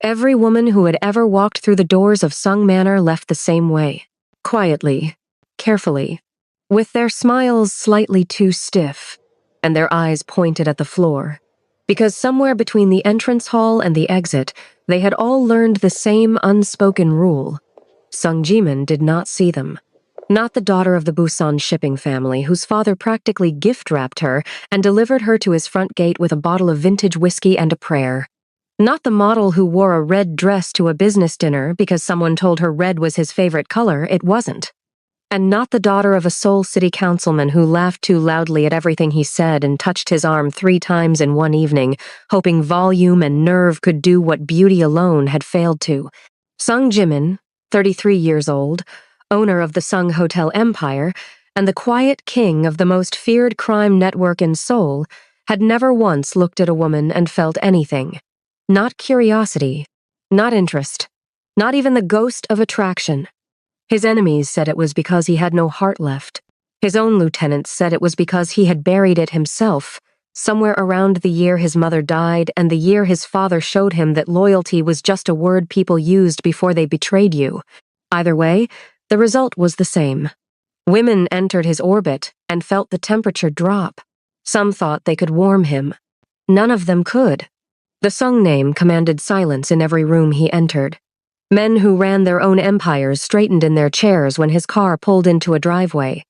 Every woman who had ever walked through the doors of Sung Manor left the same way. Quietly, carefully, with their smiles slightly too stiff, and their eyes pointed at the floor. Because somewhere between the entrance hall and the exit, they had all learned the same unspoken rule. Sung Jimin did not see them. Not the daughter of the Busan shipping family, whose father practically gift-wrapped her and delivered her to his front gate with a bottle of vintage whiskey and a prayer. Not the model who wore a red dress to a business dinner because someone told her red was his favorite color, it wasn't. And not the daughter of a Seoul city councilman who laughed too loudly at everything he said and touched his arm 3 times in one evening, hoping volume and nerve could do what beauty alone had failed to. Sung Jimin, 33 years old, owner of the Sung Hotel Empire, and the quiet king of the most feared crime network in Seoul, had never once looked at a woman and felt anything. Not curiosity, not interest, not even the ghost of attraction. His enemies said it was because he had no heart left. His own lieutenants said it was because he had buried it himself, somewhere around the year his mother died and the year his father showed him that loyalty was just a word people used before they betrayed you. Either way, the result was the same. Women entered his orbit and felt the temperature drop. Some thought they could warm him. None of them could. The Sung name commanded silence in every room he entered. Men who ran their own empires straightened in their chairs when his car pulled into a driveway.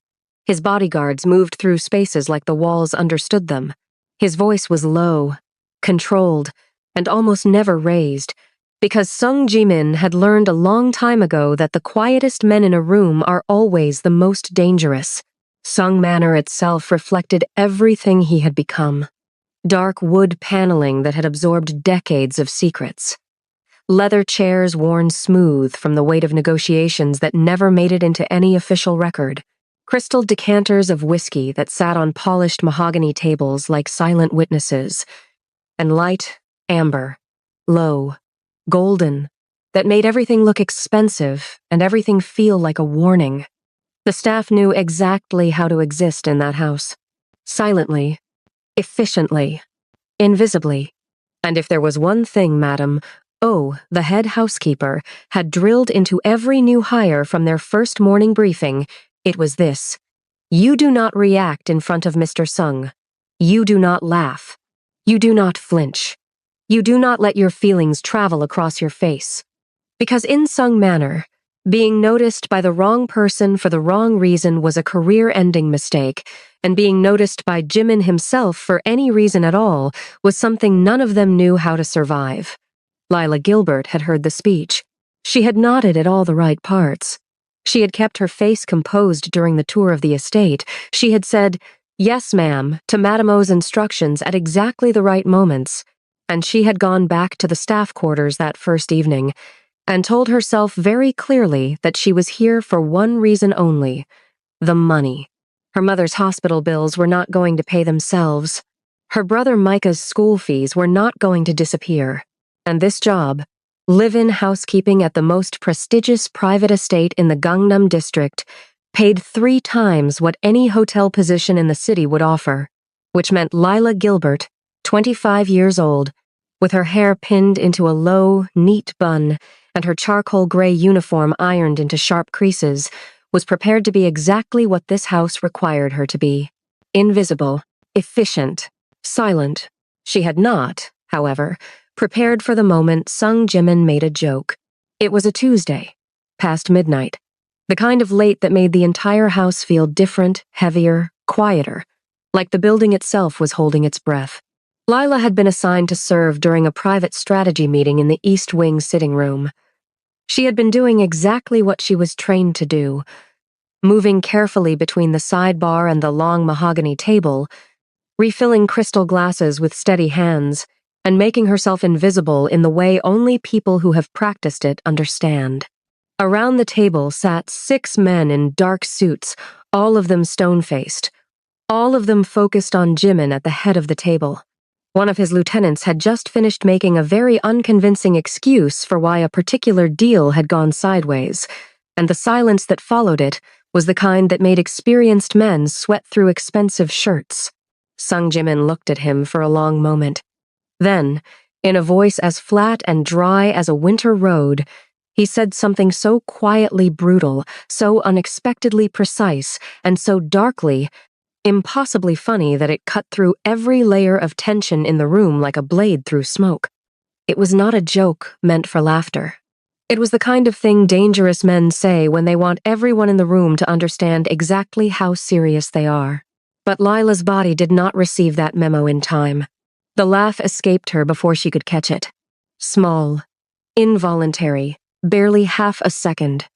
His bodyguards moved through spaces like the walls understood them. His voice was low, controlled, and almost never raised, because Sung Jimin had learned a long time ago that the quietest men in a room are always the most dangerous. Sung Manor itself reflected everything he had become. Dark wood paneling that had absorbed decades of secrets. Leather chairs worn smooth from the weight of negotiations that never made it into any official record. Crystal decanters of whiskey that sat on polished mahogany tables like silent witnesses. And light, amber, low, golden, that made everything look expensive and everything feel like a warning. The staff knew exactly how to exist in that house. Silently, efficiently, invisibly. And if there was one thing, madam, the head housekeeper, had drilled into every new hire from their first morning briefing, it was this. You do not react in front of Mr. Sung. You do not laugh. You do not flinch. You do not let your feelings travel across your face. Because in Sung Manor, being noticed by the wrong person for the wrong reason was a career-ending mistake, and being noticed by Jimin himself for any reason at all was something none of them knew how to survive. Lila Gilbert had heard the speech. She had nodded at all the right parts. She had kept her face composed during the tour of the estate. She had said, "Yes, ma'am," to Madame O's instructions at exactly the right moments. And she had gone back to the staff quarters that first evening and told herself very clearly that she was here for one reason only: the money. Her mother's hospital bills were not going to pay themselves. Her brother Micah's school fees were not going to disappear. And this job, live-in housekeeping at the most prestigious private estate in the Gangnam district, paid 3 times what any hotel position in the city would offer, which meant Lila Gilbert, 25 years old, with her hair pinned into a low, neat bun and her charcoal gray uniform ironed into sharp creases, was prepared to be exactly what this house required her to be: invisible, efficient, silent. She had not, however, prepared for the moment Sung Jimin made a joke. It was a Tuesday, past midnight, the kind of late that made the entire house feel different, heavier, quieter, like the building itself was holding its breath. Lila had been assigned to serve during a private strategy meeting in the East Wing sitting room. She had been doing exactly what she was trained to do, moving carefully between the sidebar and the long mahogany table, refilling crystal glasses with steady hands, and making herself invisible in the way only people who have practiced it understand. Around the table sat 6 men in dark suits, all of them stone-faced, all of them focused on Jimin at the head of the table. One of his lieutenants had just finished making a very unconvincing excuse for why a particular deal had gone sideways, and the silence that followed it was the kind that made experienced men sweat through expensive shirts. Sung Jimin looked at him for a long moment. Then, In a voice as flat and dry as a winter road, he said something so quietly brutal, so unexpectedly precise, and so darkly, impossibly funny that it cut through every layer of tension in the room like a blade through smoke. It was not a joke meant for laughter. It was the kind of thing dangerous men say when they want everyone in the room to understand exactly how serious they are. But Lila's body did not receive that memo in time. The laugh escaped her before she could catch it. Small, involuntary, barely half a second.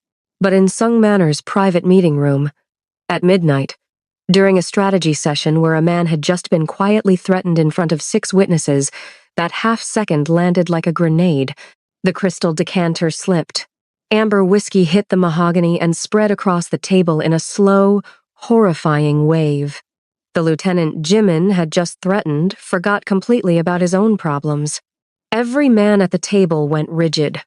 But in Sung Manor's private meeting room, at midnight, during a strategy session where a man had just been quietly threatened in front of 6 witnesses, that half-second landed like a grenade. The crystal decanter slipped. Amber whiskey hit the mahogany and spread across the table in a slow, horrifying wave. The Lieutenant Jimin had just threatened, forgot completely about his own problems. Every man at the table went rigid.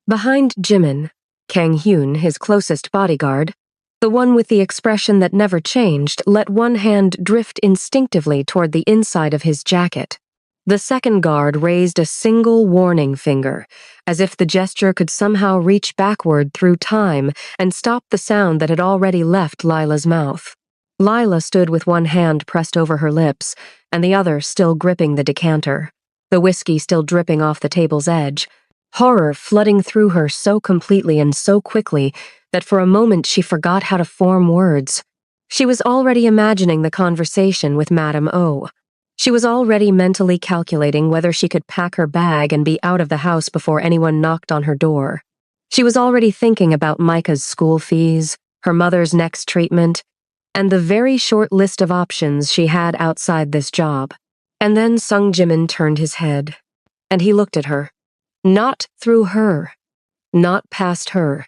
Behind Jimin, Kang Hyun, his closest bodyguard, the one with the expression that never changed, let one hand drift instinctively toward the inside of his jacket. The second guard raised a single warning finger, as if the gesture could somehow reach backward through time and stop the sound that had already left Lila's mouth. Lila stood with one hand pressed over her lips, and the other still gripping the decanter, the whiskey still dripping off the table's edge, horror flooding through her so completely and so quickly that for a moment she forgot how to form words. She was already imagining the conversation with Madame O. She was already mentally calculating whether she could pack her bag and be out of the house before anyone knocked on her door. She was already thinking about Micah's school fees, her mother's next treatment, and the very short list of options she had outside this job. And then Sung Jimin turned his head, and he looked at her. Not through her. Not past her.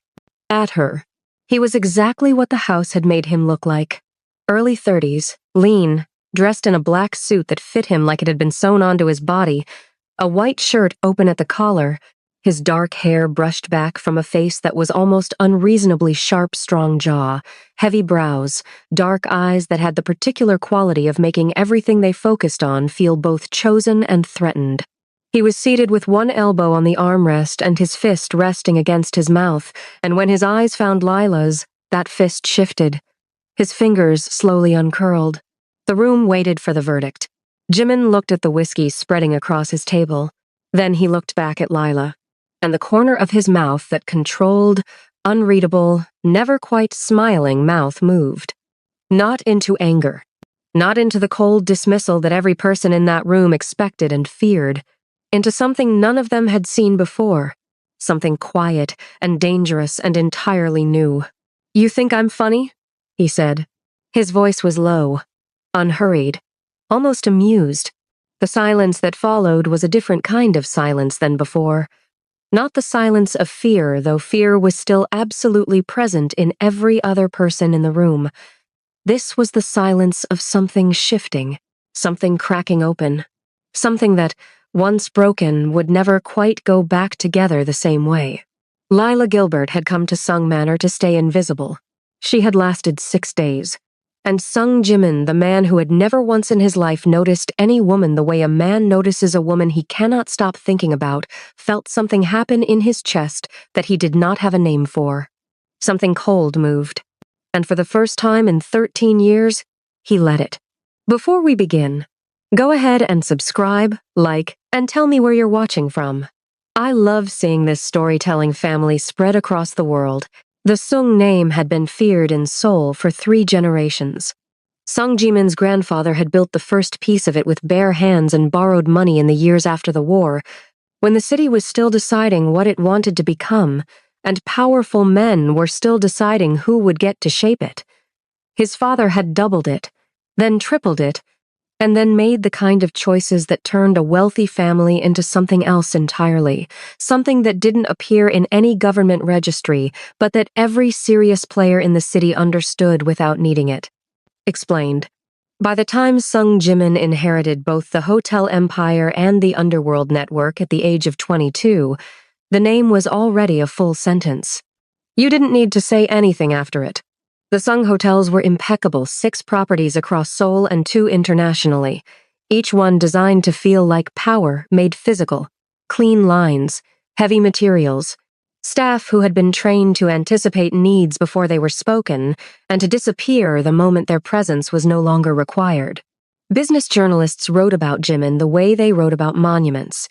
At her. He was exactly what the house had made him look like. Early 30s, lean, dressed in a black suit that fit him like it had been sewn onto his body, a white shirt open at the collar, his dark hair brushed back from a face that was almost unreasonably sharp, strong jaw, heavy brows, dark eyes that had the particular quality of making everything they focused on feel both chosen and threatened. He was seated with one elbow on the armrest and his fist resting against his mouth, and when his eyes found Lila's, that fist shifted. His fingers slowly uncurled. The room waited for the verdict. Jimin looked at the whiskey spreading across his table. Then he looked back at Lila, and the corner of his mouth, that controlled, unreadable, never quite smiling mouth, moved. Not into anger. Not into the cold dismissal that every person in that room expected and feared. Into something none of them had seen before. Something quiet and dangerous and entirely new. "You think I'm funny?" he said. His voice was low, unhurried, almost amused. The silence that followed was a different kind of silence than before. Not the silence of fear, though fear was still absolutely present in every other person in the room. This was the silence of something shifting, something cracking open, something that, once broken, would never quite go back together the same way. Lila Gilbert had come to Sung Manor to stay invisible. She had lasted 6 days. And Sung Jimin, the man who had never once in his life noticed any woman the way a man notices a woman he cannot stop thinking about, felt something happen in his chest that he did not have a name for. Something cold moved. And for the first time in 13 years, he let it. Before we begin, go ahead and subscribe, like, and tell me where you're watching from. I love seeing this storytelling family spread across the world. The Sung name had been feared in Seoul for 3 generations. Sung Jimin's grandfather had built the first piece of it with bare hands and borrowed money in the years after the war, when the city was still deciding what it wanted to become, and powerful men were still deciding who would get to shape it. His father had doubled it, then tripled it, and then made the kind of choices that turned a wealthy family into something else entirely, something that didn't appear in any government registry, but that every serious player in the city understood without needing it. Explained. By the time Sung Jimin inherited both the hotel empire and the underworld network at the age of 22, the name was already a full sentence. You didn't need to say anything after it. The Sung hotels were impeccable, 6 properties across Seoul and 2 internationally, each one designed to feel like power made physical. clean lines, heavy materials, staff who had been trained to anticipate needs before they were spoken and to disappear the moment their presence was no longer required. Business journalists wrote about Jimin the way they wrote about monuments,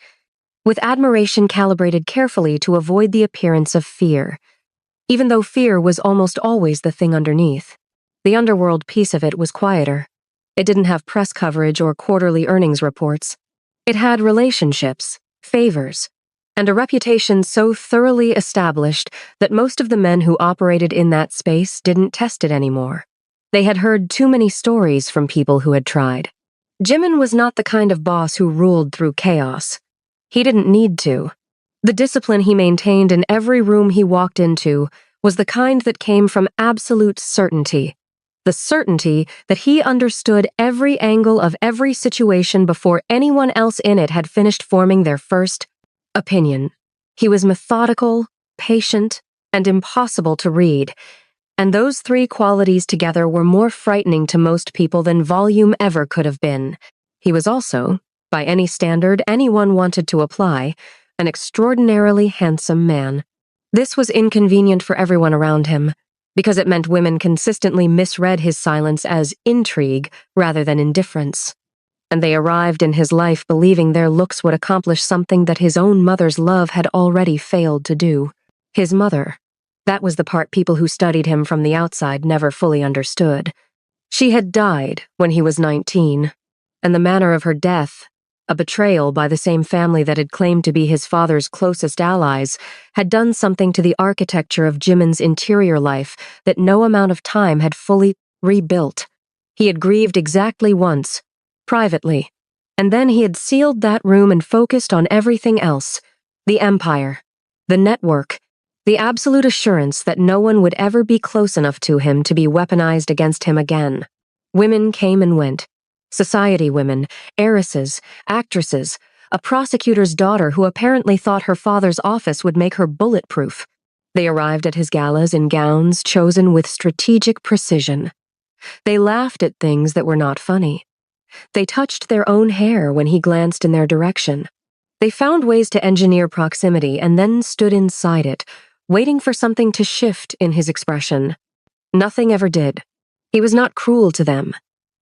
with admiration calibrated carefully to avoid the appearance of fear, even though fear was almost always the thing underneath. The underworld piece of it was quieter. It didn't have press coverage or quarterly earnings reports. It had relationships, favors, and a reputation so thoroughly established that most of the men who operated in that space didn't test it anymore. They had heard too many stories from people who had tried. Jimin was not the kind of boss who ruled through chaos. He didn't need to. The discipline he maintained in every room he walked into was the kind that came from absolute certainty. The certainty that he understood every angle of every situation before anyone else in it had finished forming their first opinion. He was methodical, patient, and impossible to read, and those three qualities together were more frightening to most people than volume ever could have been. He was also, by any standard anyone wanted to apply, an extraordinarily handsome man. This was inconvenient for everyone around him, because it meant women consistently misread his silence as intrigue rather than indifference. And they arrived in his life believing their looks would accomplish something that his own mother's love had already failed to do. His mother. That was the part people who studied him from the outside never fully understood. She had died when he was 19, and the manner of her death, a betrayal by the same family that had claimed to be his father's closest allies, had done something to the architecture of Jimin's interior life that no amount of time had fully rebuilt. He had grieved exactly once, privately, and then he had sealed that room and focused on everything else: the empire, the network, the absolute assurance that no one would ever be close enough to him to be weaponized against him again. Women came and went. Society women, heiresses, actresses, a prosecutor's daughter who apparently thought her father's office would make her bulletproof. They arrived at his galas in gowns chosen with strategic precision. They laughed at things that were not funny. They touched their own hair when he glanced in their direction. They found ways to engineer proximity and then stood inside it, waiting for something to shift in his expression. Nothing ever did. He was not cruel to them.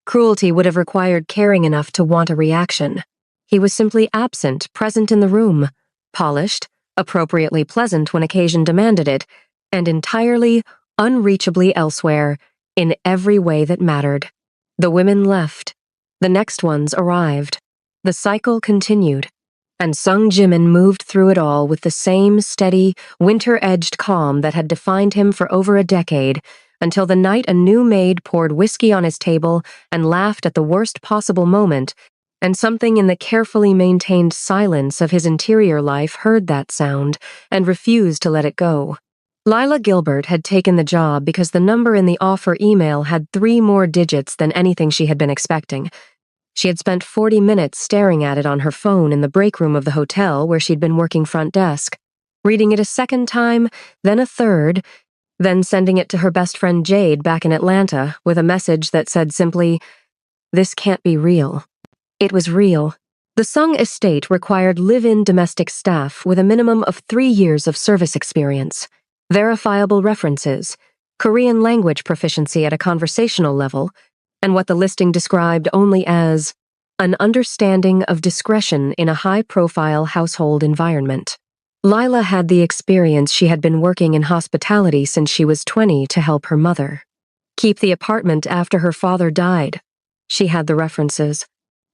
Cruelty would have required caring enough to want a reaction. He was simply absent, present in the room, polished, appropriately pleasant when occasion demanded it, and entirely, unreachably elsewhere, in every way that mattered. The women left. The next ones arrived. The cycle continued. And Sung Jimin moved through it all with the same steady, winter-edged calm that had defined him for over a decade, until the night a new maid poured whiskey on his table and laughed at the worst possible moment, and something in the carefully maintained silence of his interior life heard that sound and refused to let it go. Lila Gilbert had taken the job because the number in the offer email had 3 more digits than anything she had been expecting. She had spent 40 minutes staring at it on her phone in the break room of the hotel where she'd been working front desk, reading it a second time, then a third, then sending it to her best friend Jade back in Atlanta with a message that said simply, "This can't be real." It was real. The Sung estate required live-in domestic staff with a minimum of 3 years of service experience, verifiable references, Korean language proficiency at a conversational level, and what the listing described only as an understanding of discretion in a high-profile household environment. Lila had the experience. She had been working in hospitality since she was 20 to help her mother keep the apartment after her father died. She had the references.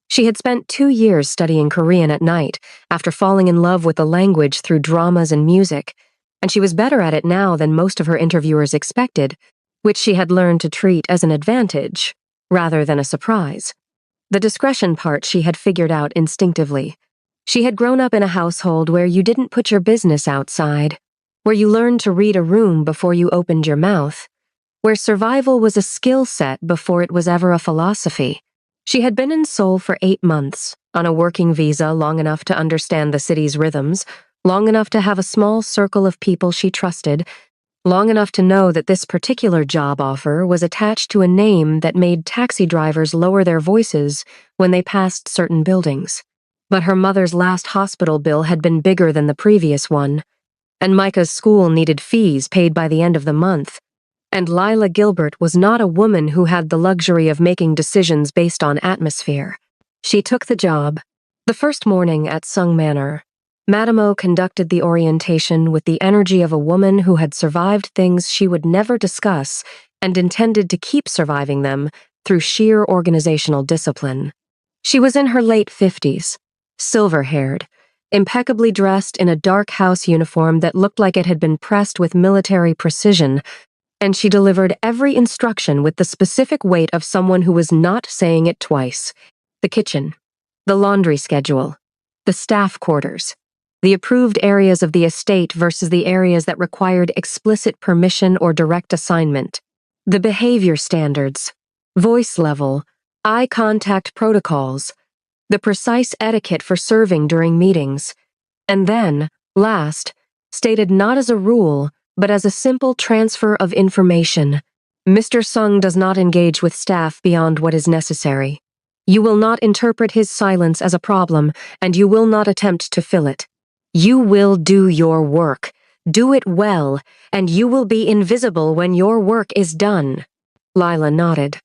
She had spent 2 years studying Korean at night after falling in love with the language through dramas and music, and she was better at it now than most of her interviewers expected, which she had learned to treat as an advantage rather than a surprise. The discretion part she had figured out instinctively. She had grown up in a household where you didn't put your business outside, where you learned to read a room before you opened your mouth, where survival was a skill set before it was ever a philosophy. She had been in Seoul for 8 months, on a working visa long enough to understand the city's rhythms, long enough to have a small circle of people she trusted, long enough to know that this particular job offer was attached to a name that made taxi drivers lower their voices when they passed certain buildings. But her mother's last hospital bill had been bigger than the previous one, and Micah's school needed fees paid by the end of the month. And Lila Gilbert was not a woman who had the luxury of making decisions based on atmosphere. She took the job. The first morning at Sung Manor, Madame O conducted the orientation with the energy of a woman who had survived things she would never discuss and intended to keep surviving them through sheer organizational discipline. She was in her late 50s, silver-haired, impeccably dressed in a dark house uniform that looked like it had been pressed with military precision, and she delivered every instruction with the specific weight of someone who was not saying it twice. The kitchen, the laundry schedule, the staff quarters, the approved areas of the estate versus the areas that required explicit permission or direct assignment, the behavior standards, voice level, eye contact protocols, the precise etiquette for serving during meetings, and then, last, stated not as a rule, but as a simple transfer of information. Mr. Sung does not engage with staff beyond what is necessary. You will not interpret his silence as a problem, and you will not attempt to fill it. You will do your work, do it well, and you will be invisible when your work is done. Lila nodded.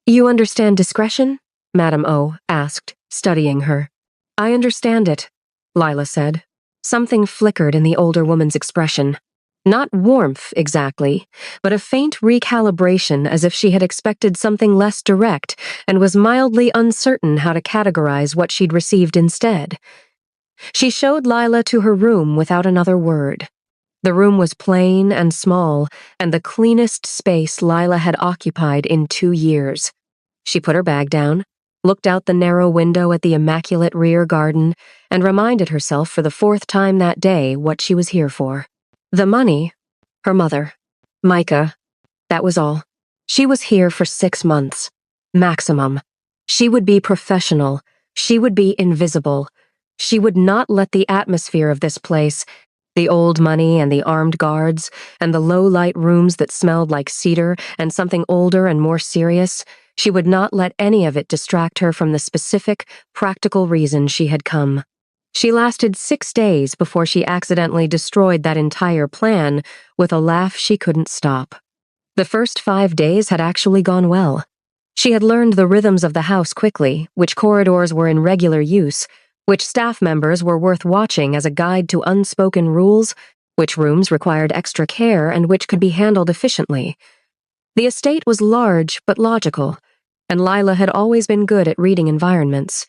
You understand discretion? Madame O asked, studying her. I understand it, Lila said. Something flickered in the older woman's expression. Not warmth, exactly, but a faint recalibration as if she had expected something less direct and was mildly uncertain how to categorize what she'd received instead. She showed Lila to her room without another word. The room was plain and small, and the cleanest space Lila had occupied in 2 years. She put her bag down, looked out the narrow window at the immaculate rear garden, and reminded herself for the 4th time that day what she was here for. The money, her mother, Micah, that was all. She was here for 6 months, maximum. She would be professional. She would be invisible. She would not let the atmosphere of this place, the old money and the armed guards, and the low-light rooms that smelled like cedar and something older and more serious, she would not let any of it distract her from the specific, practical reason she had come. She lasted 6 days before she accidentally destroyed that entire plan with a laugh she couldn't stop. The first 5 days had actually gone well. She had learned the rhythms of the house quickly, which corridors were in regular use, which staff members were worth watching as a guide to unspoken rules, which rooms required extra care and which could be handled efficiently. The estate was large but logical, and Lila had always been good at reading environments.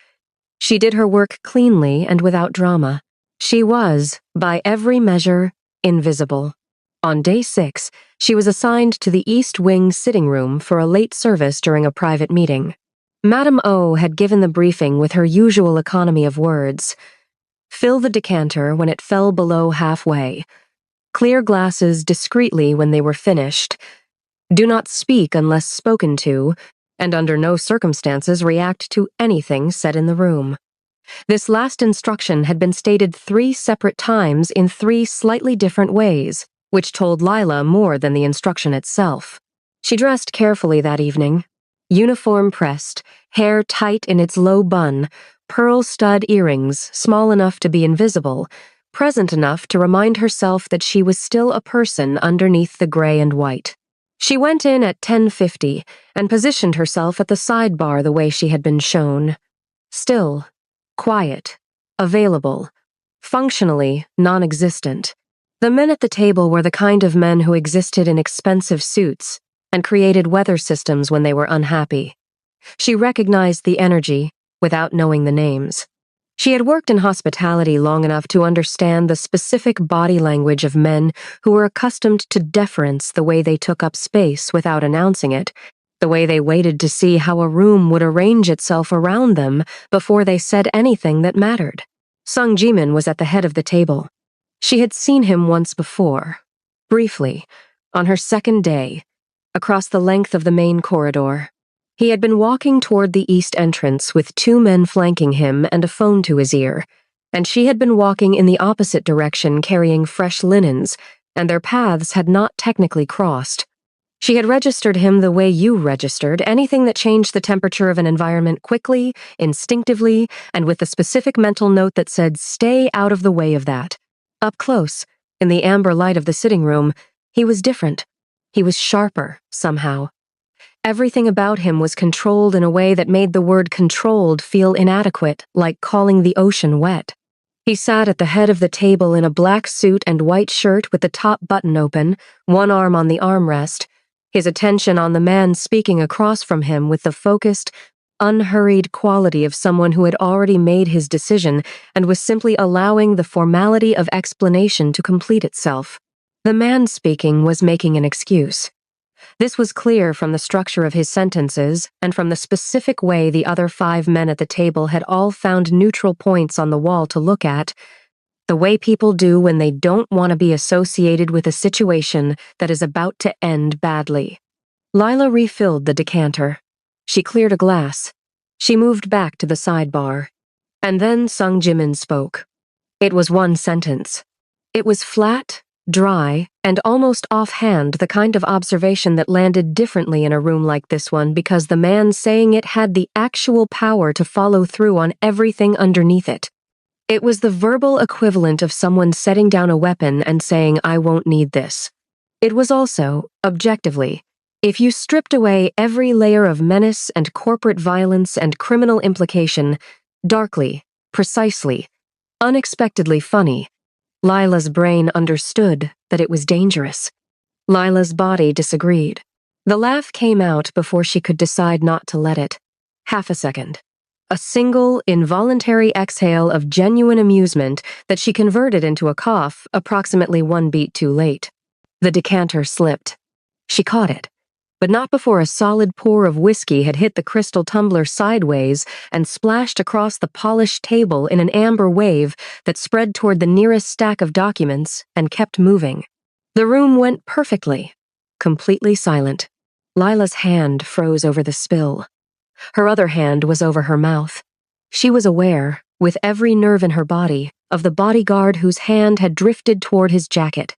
She did her work cleanly and without drama. She was, by every measure, invisible. On day 6, she was assigned to the East Wing sitting room for a late service during a private meeting. Madame O had given the briefing with her usual economy of words. Fill the decanter when it fell below halfway. Clear glasses discreetly when they were finished. Do not speak unless spoken to, and under no circumstances react to anything said in the room. This last instruction had been stated 3 separate times in 3 slightly different ways, which told Lila more than the instruction itself. She dressed carefully that evening. Uniform pressed, hair tight in its low bun, pearl stud earrings small enough to be invisible, present enough to remind herself that she was still a person underneath the gray and white. She went in at 10:50 and positioned herself at the sidebar the way she had been shown. Still, quiet, available, functionally non-existent. The men at the table were the kind of men who existed in expensive suits and created weather systems when they were unhappy. She recognized the energy without knowing the names. She had worked in hospitality long enough to understand the specific body language of men who were accustomed to deference the way they took up space without announcing it, the way they waited to see how a room would arrange itself around them before they said anything that mattered. Sung Jimin was at the head of the table. She had seen him once before, briefly, on her 2nd day, across the length of the main corridor. He had been walking toward the east entrance with 2 men flanking him and a phone to his ear, and she had been walking in the opposite direction carrying fresh linens, and their paths had not technically crossed. She had registered him the way you registered anything that changed the temperature of an environment quickly, instinctively, and with the specific mental note that said, stay out of the way of that. Up close, in the amber light of the sitting room, he was different. He was sharper, somehow. Everything about him was controlled in a way that made the word controlled feel inadequate, like calling the ocean wet. He sat at the head of the table in a black suit and white shirt with the top button open, one arm on the armrest, his attention on the man speaking across from him with the focused, unhurried quality of someone who had already made his decision and was simply allowing the formality of explanation to complete itself. The man speaking was making an excuse. This was clear from the structure of his sentences and from the specific way the other 5 men at the table had all found neutral points on the wall to look at, the way people do when they don't want to be associated with a situation that is about to end badly. Lila refilled the decanter. She cleared a glass. She moved back to the sidebar. And then Sung Jimin spoke. It was one sentence. It was flat, dry, and almost offhand, the kind of observation that landed differently in a room like this one because the man saying it had the actual power to follow through on everything underneath it. It was the verbal equivalent of someone setting down a weapon and saying, I won't need this. It was also, objectively, if you stripped away every layer of menace and corporate violence and criminal implication, darkly, precisely, unexpectedly funny, Lila's brain understood that it was dangerous. Lila's body disagreed. The laugh came out before she could decide not to let it. Half a second. A single, involuntary exhale of genuine amusement that she converted into a cough approximately 1 beat too late. The decanter slipped. She caught it, but not before a solid pour of whiskey had hit the crystal tumbler sideways and splashed across the polished table in an amber wave that spread toward the nearest stack of documents and kept moving. The room went perfectly, completely silent. Lila's hand froze over the spill. Her other hand was over her mouth. She was aware, with every nerve in her body, of the bodyguard whose hand had drifted toward his jacket,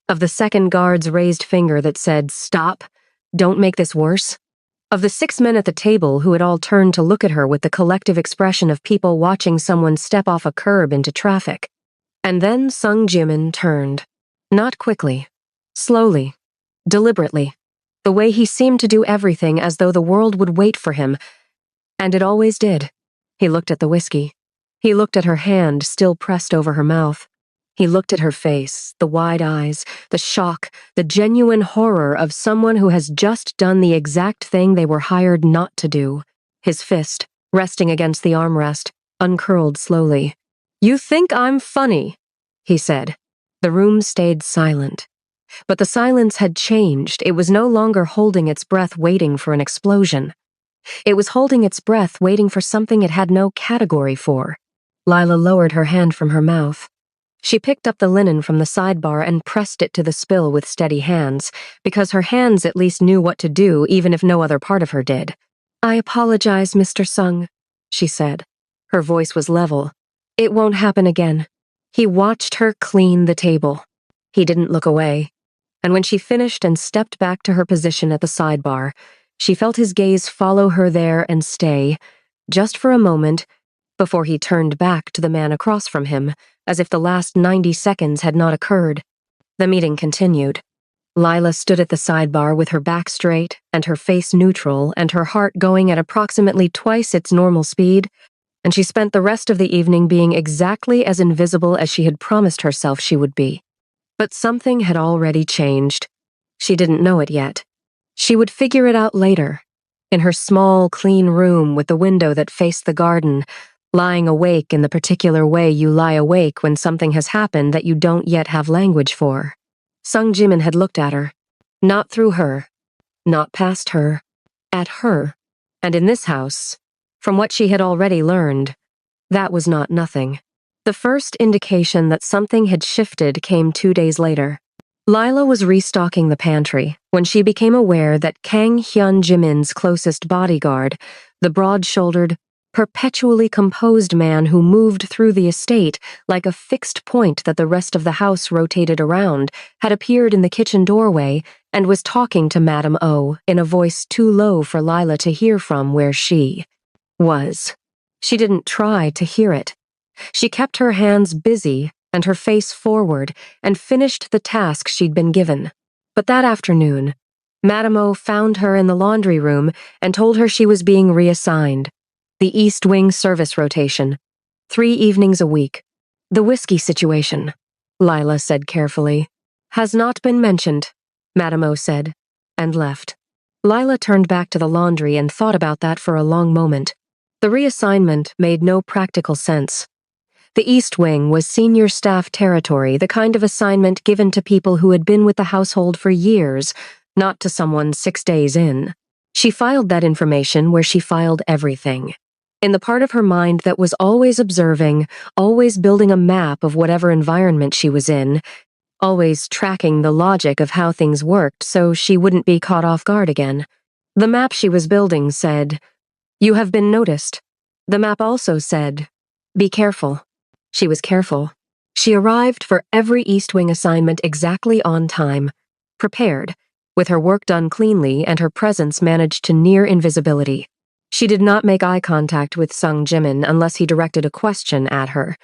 of the second guard's raised finger that said, "Stop, don't make this worse," of the 6 men at the table who had all turned to look at her with the collective expression of people watching someone step off a curb into traffic. And then Sung Jimin turned. Not quickly. Slowly. Deliberately. The way he seemed to do everything as though the world would wait for him. And it always did. He looked at the whiskey. He looked at her hand still pressed over her mouth. He looked at her face, the wide eyes, the shock, the genuine horror of someone who has just done the exact thing they were hired not to do. His fist, resting against the armrest, uncurled slowly. "You think I'm funny," he said. The room stayed silent. But the silence had changed. It was no longer holding its breath waiting for an explosion. It was holding its breath waiting for something it had no category for. Lila lowered her hand from her mouth. She picked up the linen from the sidebar and pressed it to the spill with steady hands, because her hands at least knew what to do even if no other part of her did. "I apologize, Mr. Sung," she said. Her voice was level. "It won't happen again." He watched her clean the table. He didn't look away. And when she finished and stepped back to her position at the sidebar, she felt his gaze follow her there and stay, just for a moment, before he turned back to the man across from him, as if the last 90 seconds had not occurred. The meeting continued. Lila stood at the sidebar with her back straight and her face neutral and her heart going at approximately twice its normal speed, and she spent the rest of the evening being exactly as invisible as she had promised herself she would be. But something had already changed. She didn't know it yet. She would figure it out later, in her small, clean room with the window that faced the garden, lying awake in the particular way you lie awake when something has happened that you don't yet have language for. Sung Jimin had looked at her. Not through her. Not past her. At her. And in this house, from what she had already learned, that was not nothing. The first indication that something had shifted came 2 days later. Lila was restocking the pantry when she became aware that Kang Hyun Jimin's closest bodyguard, the broad-shouldered, perpetually composed man who moved through the estate like a fixed point that the rest of the house rotated around, had appeared in the kitchen doorway and was talking to Madame O in a voice too low for Lila to hear from where she was. She didn't try to hear it. She kept her hands busy and her face forward and finished the task she'd been given. But that afternoon, Madame O found her in the laundry room and told her she was being reassigned. The East Wing service rotation. 3 evenings a week. The whiskey situation, Lila said carefully. Has not been mentioned, Madame O said, and left. Lila turned back to the laundry and thought about that for a long moment. The reassignment made no practical sense. The East Wing was senior staff territory, the kind of assignment given to people who had been with the household for years, not to someone 6 days in. She filed that information where she filed everything. In the part of her mind that was always observing, always building a map of whatever environment she was in, always tracking the logic of how things worked so she wouldn't be caught off guard again. The map she was building said, "You have been noticed." The map also said, "Be careful." She was careful. She arrived for every East Wing assignment exactly on time, prepared, with her work done cleanly and her presence managed to near invisibility. She did not make eye contact with Sung Jimin unless he directed a question at her,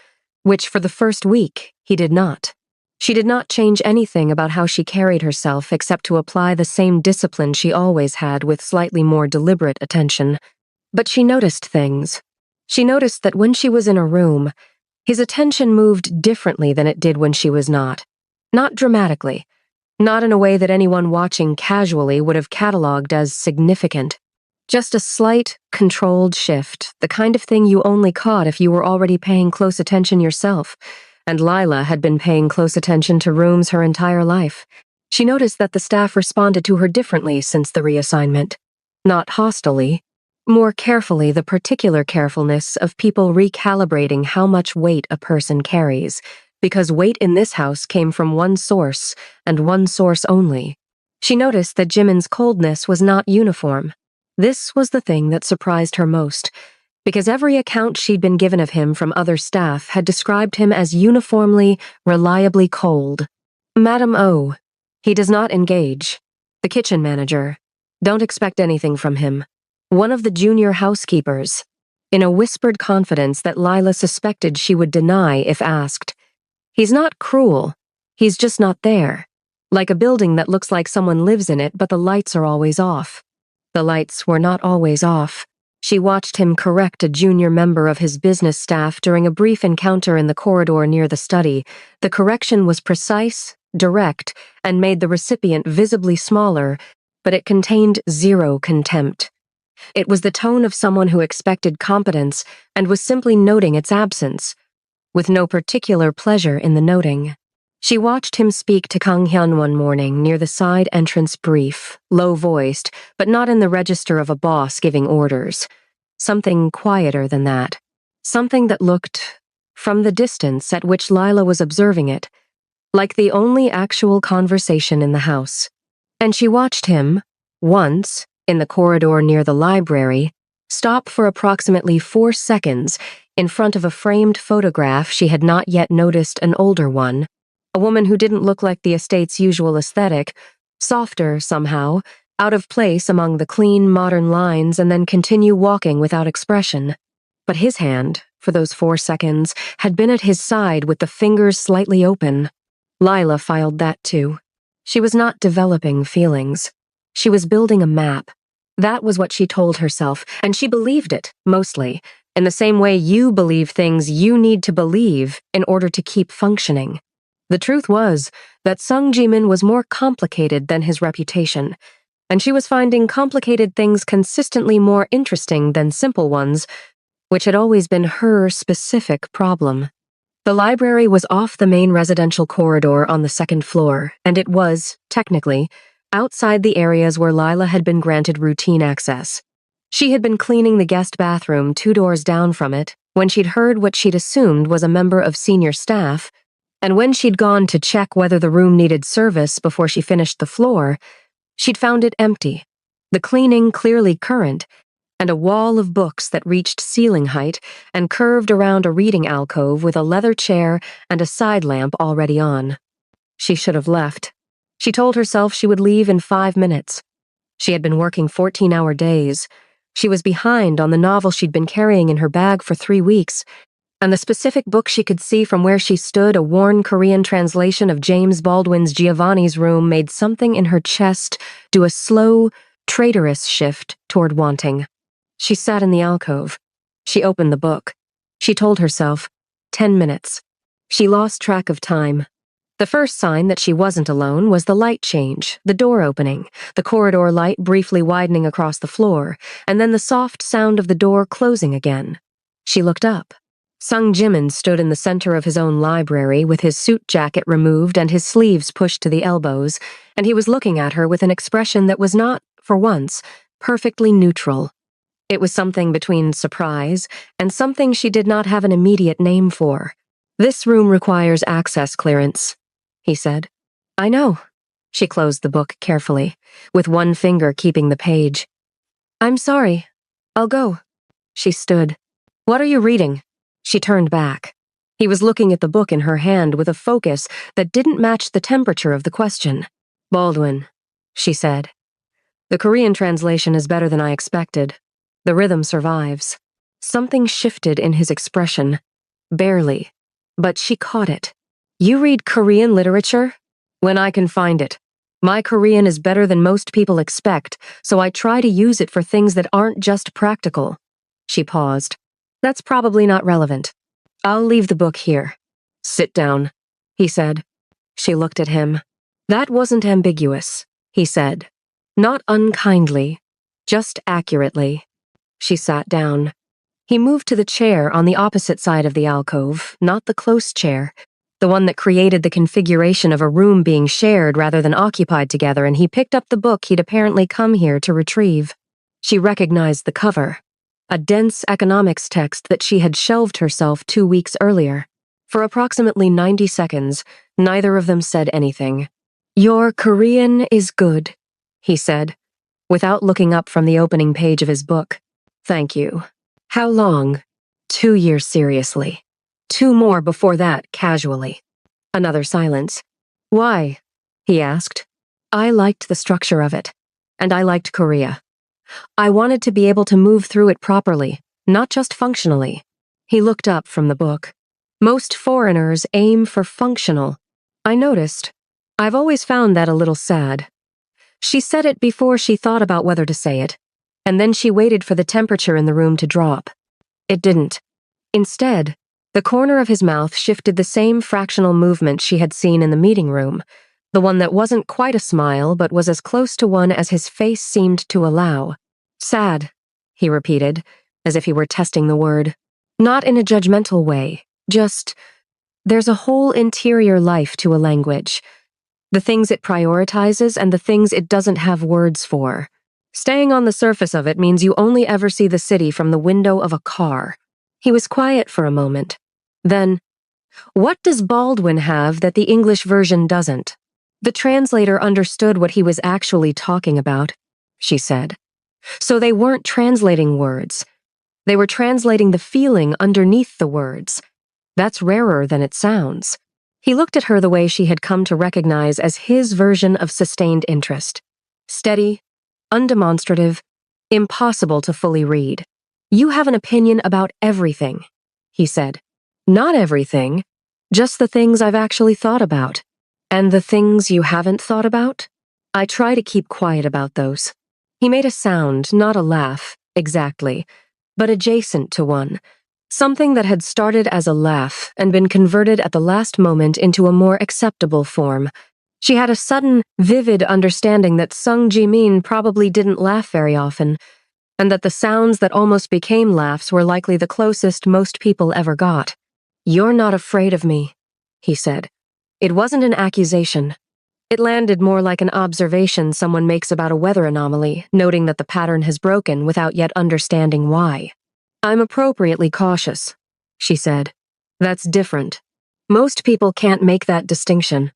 which for the first week he did not. She did not change anything about how she carried herself except to apply the same discipline she always had with slightly more deliberate attention. But she noticed things. She noticed that when she was in a room, his attention moved differently than it did when she was not. Not dramatically. Not in a way that anyone watching casually would have catalogued as significant. Just a slight, controlled shift, the kind of thing you only caught if you were already paying close attention yourself, and Lila had been paying close attention to rooms her entire life. She noticed that the staff responded to her differently since the reassignment. Not hostilely, more carefully, the particular carefulness of people recalibrating how much weight a person carries, because weight in this house came from one source, and one source only. She noticed that Jimin's coldness was not uniform. This was the thing that surprised her most, because every account she'd been given of him from other staff had described him as uniformly, reliably cold. Madame O. He does not engage. The kitchen manager. Don't expect anything from him. One of the junior housekeepers. In a whispered confidence that Lila suspected she would deny if asked. He's not cruel. He's just not there. Like a building that looks like someone lives in it, but the lights are always off. The lights were not always off. She watched him correct a junior member of his business staff during a brief encounter in the corridor near the study. The correction was precise, direct, and made the recipient visibly smaller, but it contained zero contempt. It was the tone of someone who expected competence and was simply noting its absence, with no particular pleasure in the noting. She watched him speak to Kang Hyun one morning near the side entrance brief, low-voiced, but not in the register of a boss giving orders. Something quieter than that. Something that looked, from the distance at which Lila was observing it, like the only actual conversation in the house. And she watched him, once, in the corridor near the library, stop for approximately 4 seconds in front of a framed photograph she had not yet noticed an older one. A woman who didn't look like the estate's usual aesthetic, softer somehow, out of place among the clean, modern lines, and then continue walking without expression. But his hand, for those 4 seconds, had been at his side with the fingers slightly open. Lila filed that too. She was not developing feelings. She was building a map. That was what she told herself, and she believed it, mostly, in the same way you believe things you need to believe in order to keep functioning. The truth was that Sung Jimin was more complicated than his reputation, and she was finding complicated things consistently more interesting than simple ones, which had always been her specific problem. The library was off the main residential corridor on the 2nd floor, and it was, technically, outside the areas where Lila had been granted routine access. She had been cleaning the guest bathroom 2 doors down from it when she'd heard what she'd assumed was a member of senior staff, and when she'd gone to check whether the room needed service before she finished the floor, she'd found it empty, the cleaning clearly current, and a wall of books that reached ceiling height and curved around a reading alcove with a leather chair and a side lamp already on. She should have left. She told herself she would leave in 5 minutes. She had been working 14-hour days. She was behind on the novel she'd been carrying in her bag for 3 weeks, and the specific book she could see from where she stood, a worn Korean translation of James Baldwin's Giovanni's Room, made something in her chest do a slow, traitorous shift toward wanting. She sat in the alcove. She opened the book. She told herself, 10 minutes. She lost track of time. The first sign that she wasn't alone was the light change, the door opening, the corridor light briefly widening across the floor, and then the soft sound of the door closing again. She looked up. Sung Jimin stood in the center of his own library with his suit jacket removed and his sleeves pushed to the elbows, and he was looking at her with an expression that was not, for once, perfectly neutral. It was something between surprise and something she did not have an immediate name for. "This room requires access clearance," he said. "I know." She closed the book carefully, with one finger keeping the page. "I'm sorry. I'll go." She stood. "What are you reading?" She turned back. He was looking at the book in her hand with a focus that didn't match the temperature of the question. "Baldwin," she said. "The Korean translation is better than I expected. The rhythm survives." Something shifted in his expression. Barely. But she caught it. "You read Korean literature?" "When I can find it. My Korean is better than most people expect, so I try to use it for things that aren't just practical." She paused. "That's probably not relevant. I'll leave the book here." "Sit down," he said. She looked at him. "That wasn't ambiguous," he said. "Not unkindly, just accurately." She sat down. He moved to the chair on the opposite side of the alcove, not the close chair, the one that created the configuration of a room being shared rather than occupied together, and he picked up the book he'd apparently come here to retrieve. She recognized the cover. A dense economics text that she had shelved herself 2 weeks earlier. For approximately 90 seconds, neither of them said anything. "Your Korean is good," he said, without looking up from the opening page of his book. "Thank you." "How long?" 2 years seriously. 2 more before that, casually. Another silence. "Why?" he asked. "I liked the structure of it, and I liked Korea. I wanted to be able to move through it properly, not just functionally." He looked up from the book. "Most foreigners aim for functional. I noticed. I've always found that a little sad." She said it before she thought about whether to say it, and then she waited for the temperature in the room to drop. It didn't. Instead, the corner of his mouth shifted the same fractional movement she had seen in the meeting room, the one that wasn't quite a smile but was as close to one as his face seemed to allow. "Sad," he repeated, as if he were testing the word. Not in a judgmental way, just, there's a whole interior life to a language. The things it prioritizes and the things it doesn't have words for. Staying on the surface of it means you only ever see the city from the window of a car. He was quiet for a moment. Then, "What does Baldwin have that the English version doesn't?" The translator understood what he was actually talking about, she said. So they weren't translating words. They were translating the feeling underneath the words. That's rarer than it sounds. He looked at her the way she had come to recognize as his version of sustained interest. Steady, undemonstrative, impossible to fully read. "You have an opinion about everything," he said. "Not everything, just the things I've actually thought about. And the things you haven't thought about? I try to keep quiet about those." He made a sound, not a laugh, exactly, but adjacent to one. Something that had started as a laugh and been converted at the last moment into a more acceptable form. She had a sudden, vivid understanding that Sung Ji-min probably didn't laugh very often, and that the sounds that almost became laughs were likely the closest most people ever got. "You're not afraid of me," he said. It wasn't an accusation. It landed more like an observation someone makes about a weather anomaly, noting that the pattern has broken without yet understanding why. "I'm appropriately cautious," she said. "That's different. Most people can't make that distinction.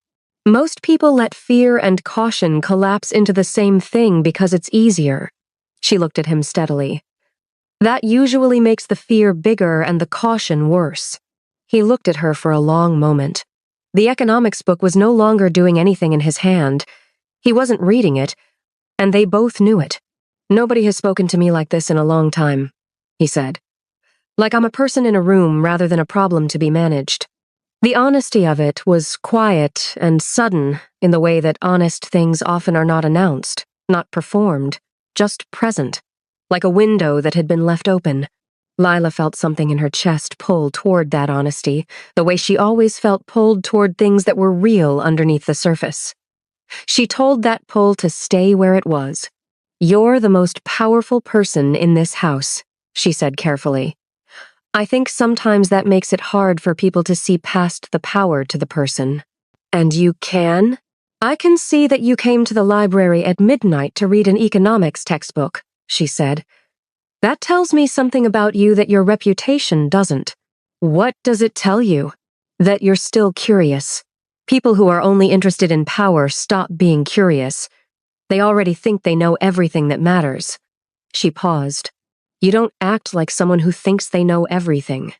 Most people let fear and caution collapse into the same thing because it's easier." She looked at him steadily. That usually makes the fear bigger and the caution worse. He looked at her for a long moment. The economics book was no longer doing anything in his hand. He wasn't reading it, and they both knew it. "Nobody has spoken to me like this in a long time," he said. "Like I'm a person in a room rather than a problem to be managed." The honesty of it was quiet and sudden in the way that honest things often are not announced, not performed, just present, like a window that had been left open. Lila felt something in her chest pull toward that honesty, the way she always felt pulled toward things that were real underneath the surface. She told that pull to stay where it was. "You're the most powerful person in this house," she said carefully. "I think sometimes that makes it hard for people to see past the power to the person." "And you can?" "I can see that you came to the library at midnight to read an economics textbook," she said. "That tells me something about you that your reputation doesn't." "What does it tell you?" "That you're still curious. People who are only interested in power stop being curious. They already think they know everything that matters." She paused. "You don't act like someone who thinks they know everything."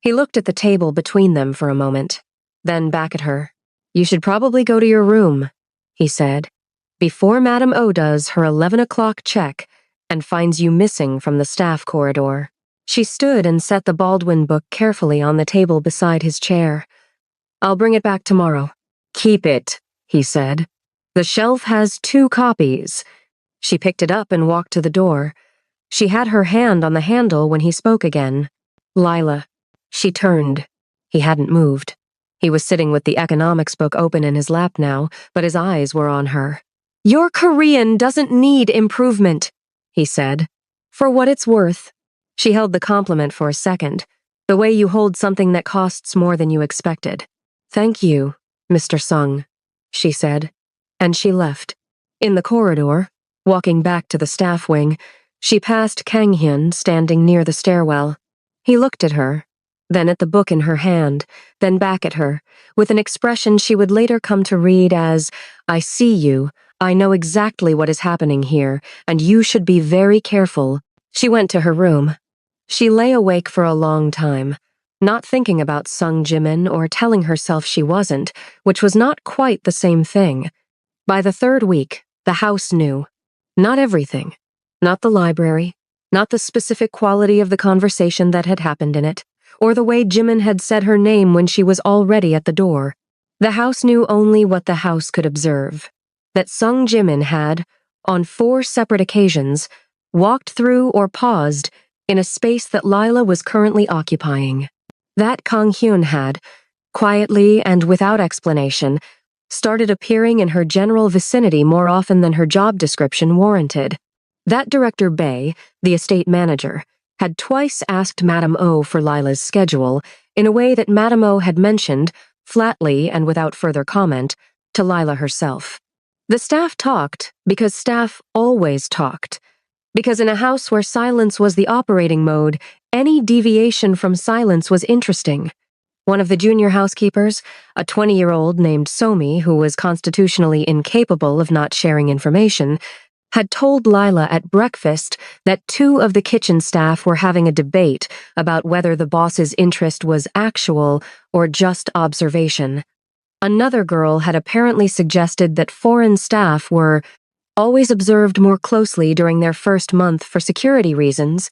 He looked at the table between them for a moment, then back at her. "You should probably go to your room," he said, "before Madame O does her 11 o'clock check and finds you missing from the staff corridor." She stood and set the Baldwin book carefully on the table beside his chair. "I'll bring it back tomorrow." "Keep it," he said. "The shelf has 2 copies." She picked it up and walked to the door. She had her hand on the handle when he spoke again. "Lila." She turned. He hadn't moved. He was sitting with the economics book open in his lap now, but his eyes were on her. "Your Korean doesn't need improvement," he said. "For what it's worth." She held the compliment for a second, the way you hold something that costs more than you expected. "Thank you, Mr. Sung," she said, and she left. In the corridor, walking back to the staff wing, she passed Kang-hyun standing near the stairwell. He looked at her, then at the book in her hand, then back at her, with an expression she would later come to read as, "I see you, I know exactly what is happening here, and you should be very careful." She went to her room. She lay awake for a long time, not thinking about Sung Jimin or telling herself she wasn't, which was not quite the same thing. By the 3rd week, the house knew. Not everything. Not the library, not the specific quality of the conversation that had happened in it, or the way Jimin had said her name when she was already at the door. The house knew only what the house could observe. That Sung Jimin had, on 4 separate occasions, walked through or paused in a space that Lila was currently occupying. That Kang-hyun had, quietly and without explanation, started appearing in her general vicinity more often than her job description warranted. That Director Bae, the estate manager, had twice asked Madame O for Lila's schedule in a way that Madame O had mentioned, flatly and without further comment, to Lila herself. The staff talked because staff always talked. Because in a house where silence was the operating mode, any deviation from silence was interesting. One of the junior housekeepers, a 20-year-old named Somi who was constitutionally incapable of not sharing information, had told Lila at breakfast that 2 of the kitchen staff were having a debate about whether the boss's interest was actual or just observation. Another girl had apparently suggested that foreign staff were always observed more closely during their first month for security reasons,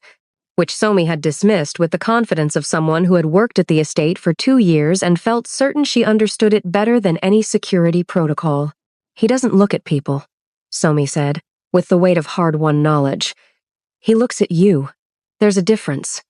which Somi had dismissed with the confidence of someone who had worked at the estate for 2 years and felt certain she understood it better than any security protocol. "He doesn't look at people," Somi said, with the weight of hard-won knowledge. "He looks at you. There's a difference."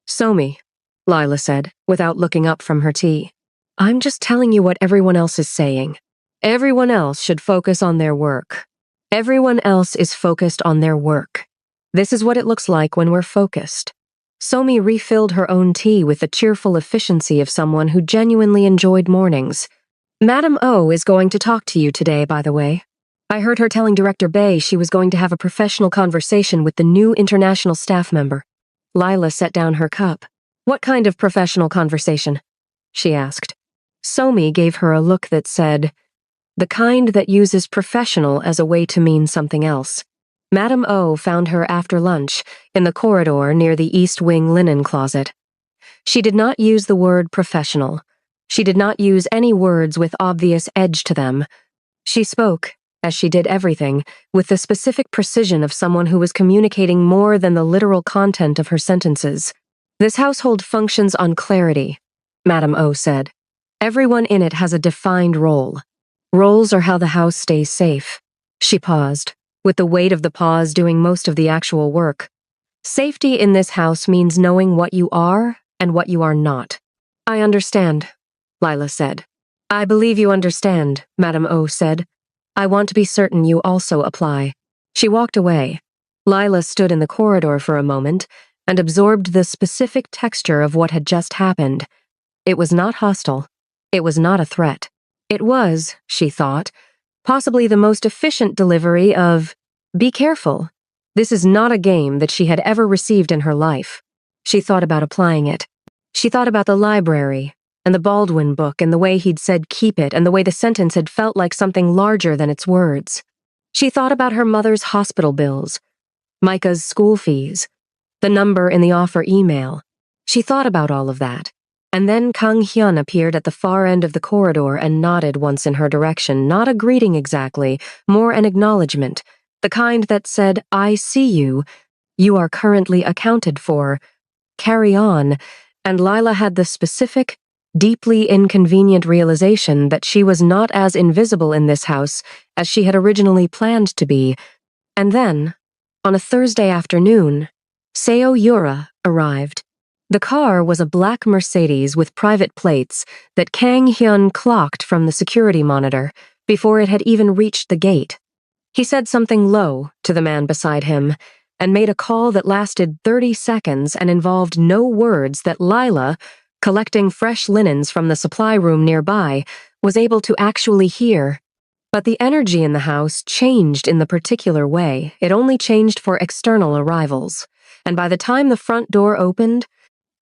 "Somi," Lila said, without looking up from her tea. "I'm just telling you what everyone else is saying. Everyone else should focus on their work. Everyone else is focused on their work. This is what it looks like when we're focused." Somi refilled her own tea with the cheerful efficiency of someone who genuinely enjoyed mornings. "Madame O is going to talk to you today, by the way. I heard her telling Director Bae she was going to have a professional conversation with the new international staff member." Lila set down her cup. "What kind of professional conversation?" she asked. Somi gave her a look that said, "The kind that uses professional as a way to mean something else." Madame O found her after lunch in the corridor near the East Wing linen closet. She did not use the word professional. She did not use any words with obvious edge to them. She spoke, as she did everything, with the specific precision of someone who was communicating more than the literal content of her sentences. "This household functions on clarity," Madame O said. "Everyone in it has a defined role. Roles are how the house stays safe." She paused, with the weight of the pause doing most of the actual work. "Safety in this house means knowing what you are and what you are not." "I understand," Lila said. "I believe you understand," Madame O said. "I want to be certain you also apply." She walked away. Lila stood in the corridor for a moment and absorbed the specific texture of what had just happened. It was not hostile. It was not a threat. It was, she thought, possibly the most efficient delivery of, "Be careful. This is not a game that she had ever received in her life." She thought about applying it. She thought about the library, and the Baldwin book, and the way he'd said keep it, and the way the sentence had felt like something larger than its words. She thought about her mother's hospital bills, Micah's school fees, the number in the offer email. She thought about all of that. And then Kang Hyun appeared at the far end of the corridor and nodded once in her direction, not a greeting exactly, more an acknowledgement, the kind that said, "I see you. You are currently accounted for. Carry on." And Lila had the specific, deeply inconvenient realization that she was not as invisible in this house as she had originally planned to be. And then, on a Thursday afternoon, Seo Yura arrived. The car was a black Mercedes with private plates that Kang Hyun clocked from the security monitor before it had even reached the gate. He said something low to the man beside him and made a call that lasted 30 seconds and involved no words that Lila, collecting fresh linens from the supply room nearby, was able to actually hear. But the energy in the house changed in the particular way. It only changed for external arrivals. And by the time the front door opened,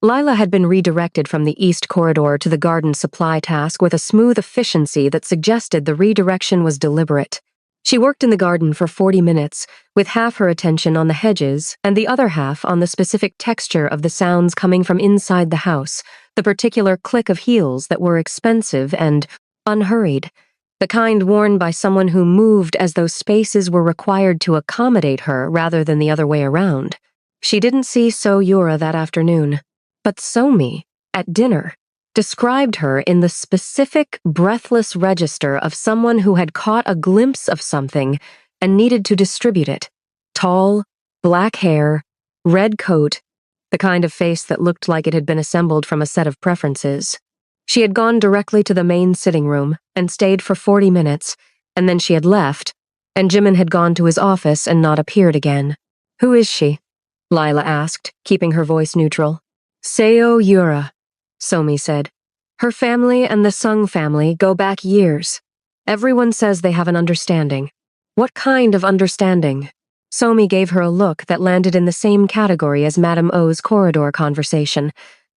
Lila had been redirected from the east corridor to the garden supply task with a smooth efficiency that suggested the redirection was deliberate. She worked in the garden for 40 minutes, with half her attention on the hedges and the other half on the specific texture of the sounds coming from inside the house, the particular click of heels that were expensive and unhurried, the kind worn by someone who moved as though spaces were required to accommodate her rather than the other way around. She didn't see So Yura that afternoon, but Somi, at dinner, described her in the specific, breathless register of someone who had caught a glimpse of something and needed to distribute it. Tall, black hair, red coat, the kind of face that looked like it had been assembled from a set of preferences. She had gone directly to the main sitting room and stayed for 40 minutes, and then she had left, and Jimin had gone to his office and not appeared again. "Who is she?" Lila asked, keeping her voice neutral. "Seo Yura," Somi said. "Her family and the Sung family go back years. Everyone says they have an understanding." "What kind of understanding?" Somi gave her a look that landed in the same category as Madame O's corridor conversation,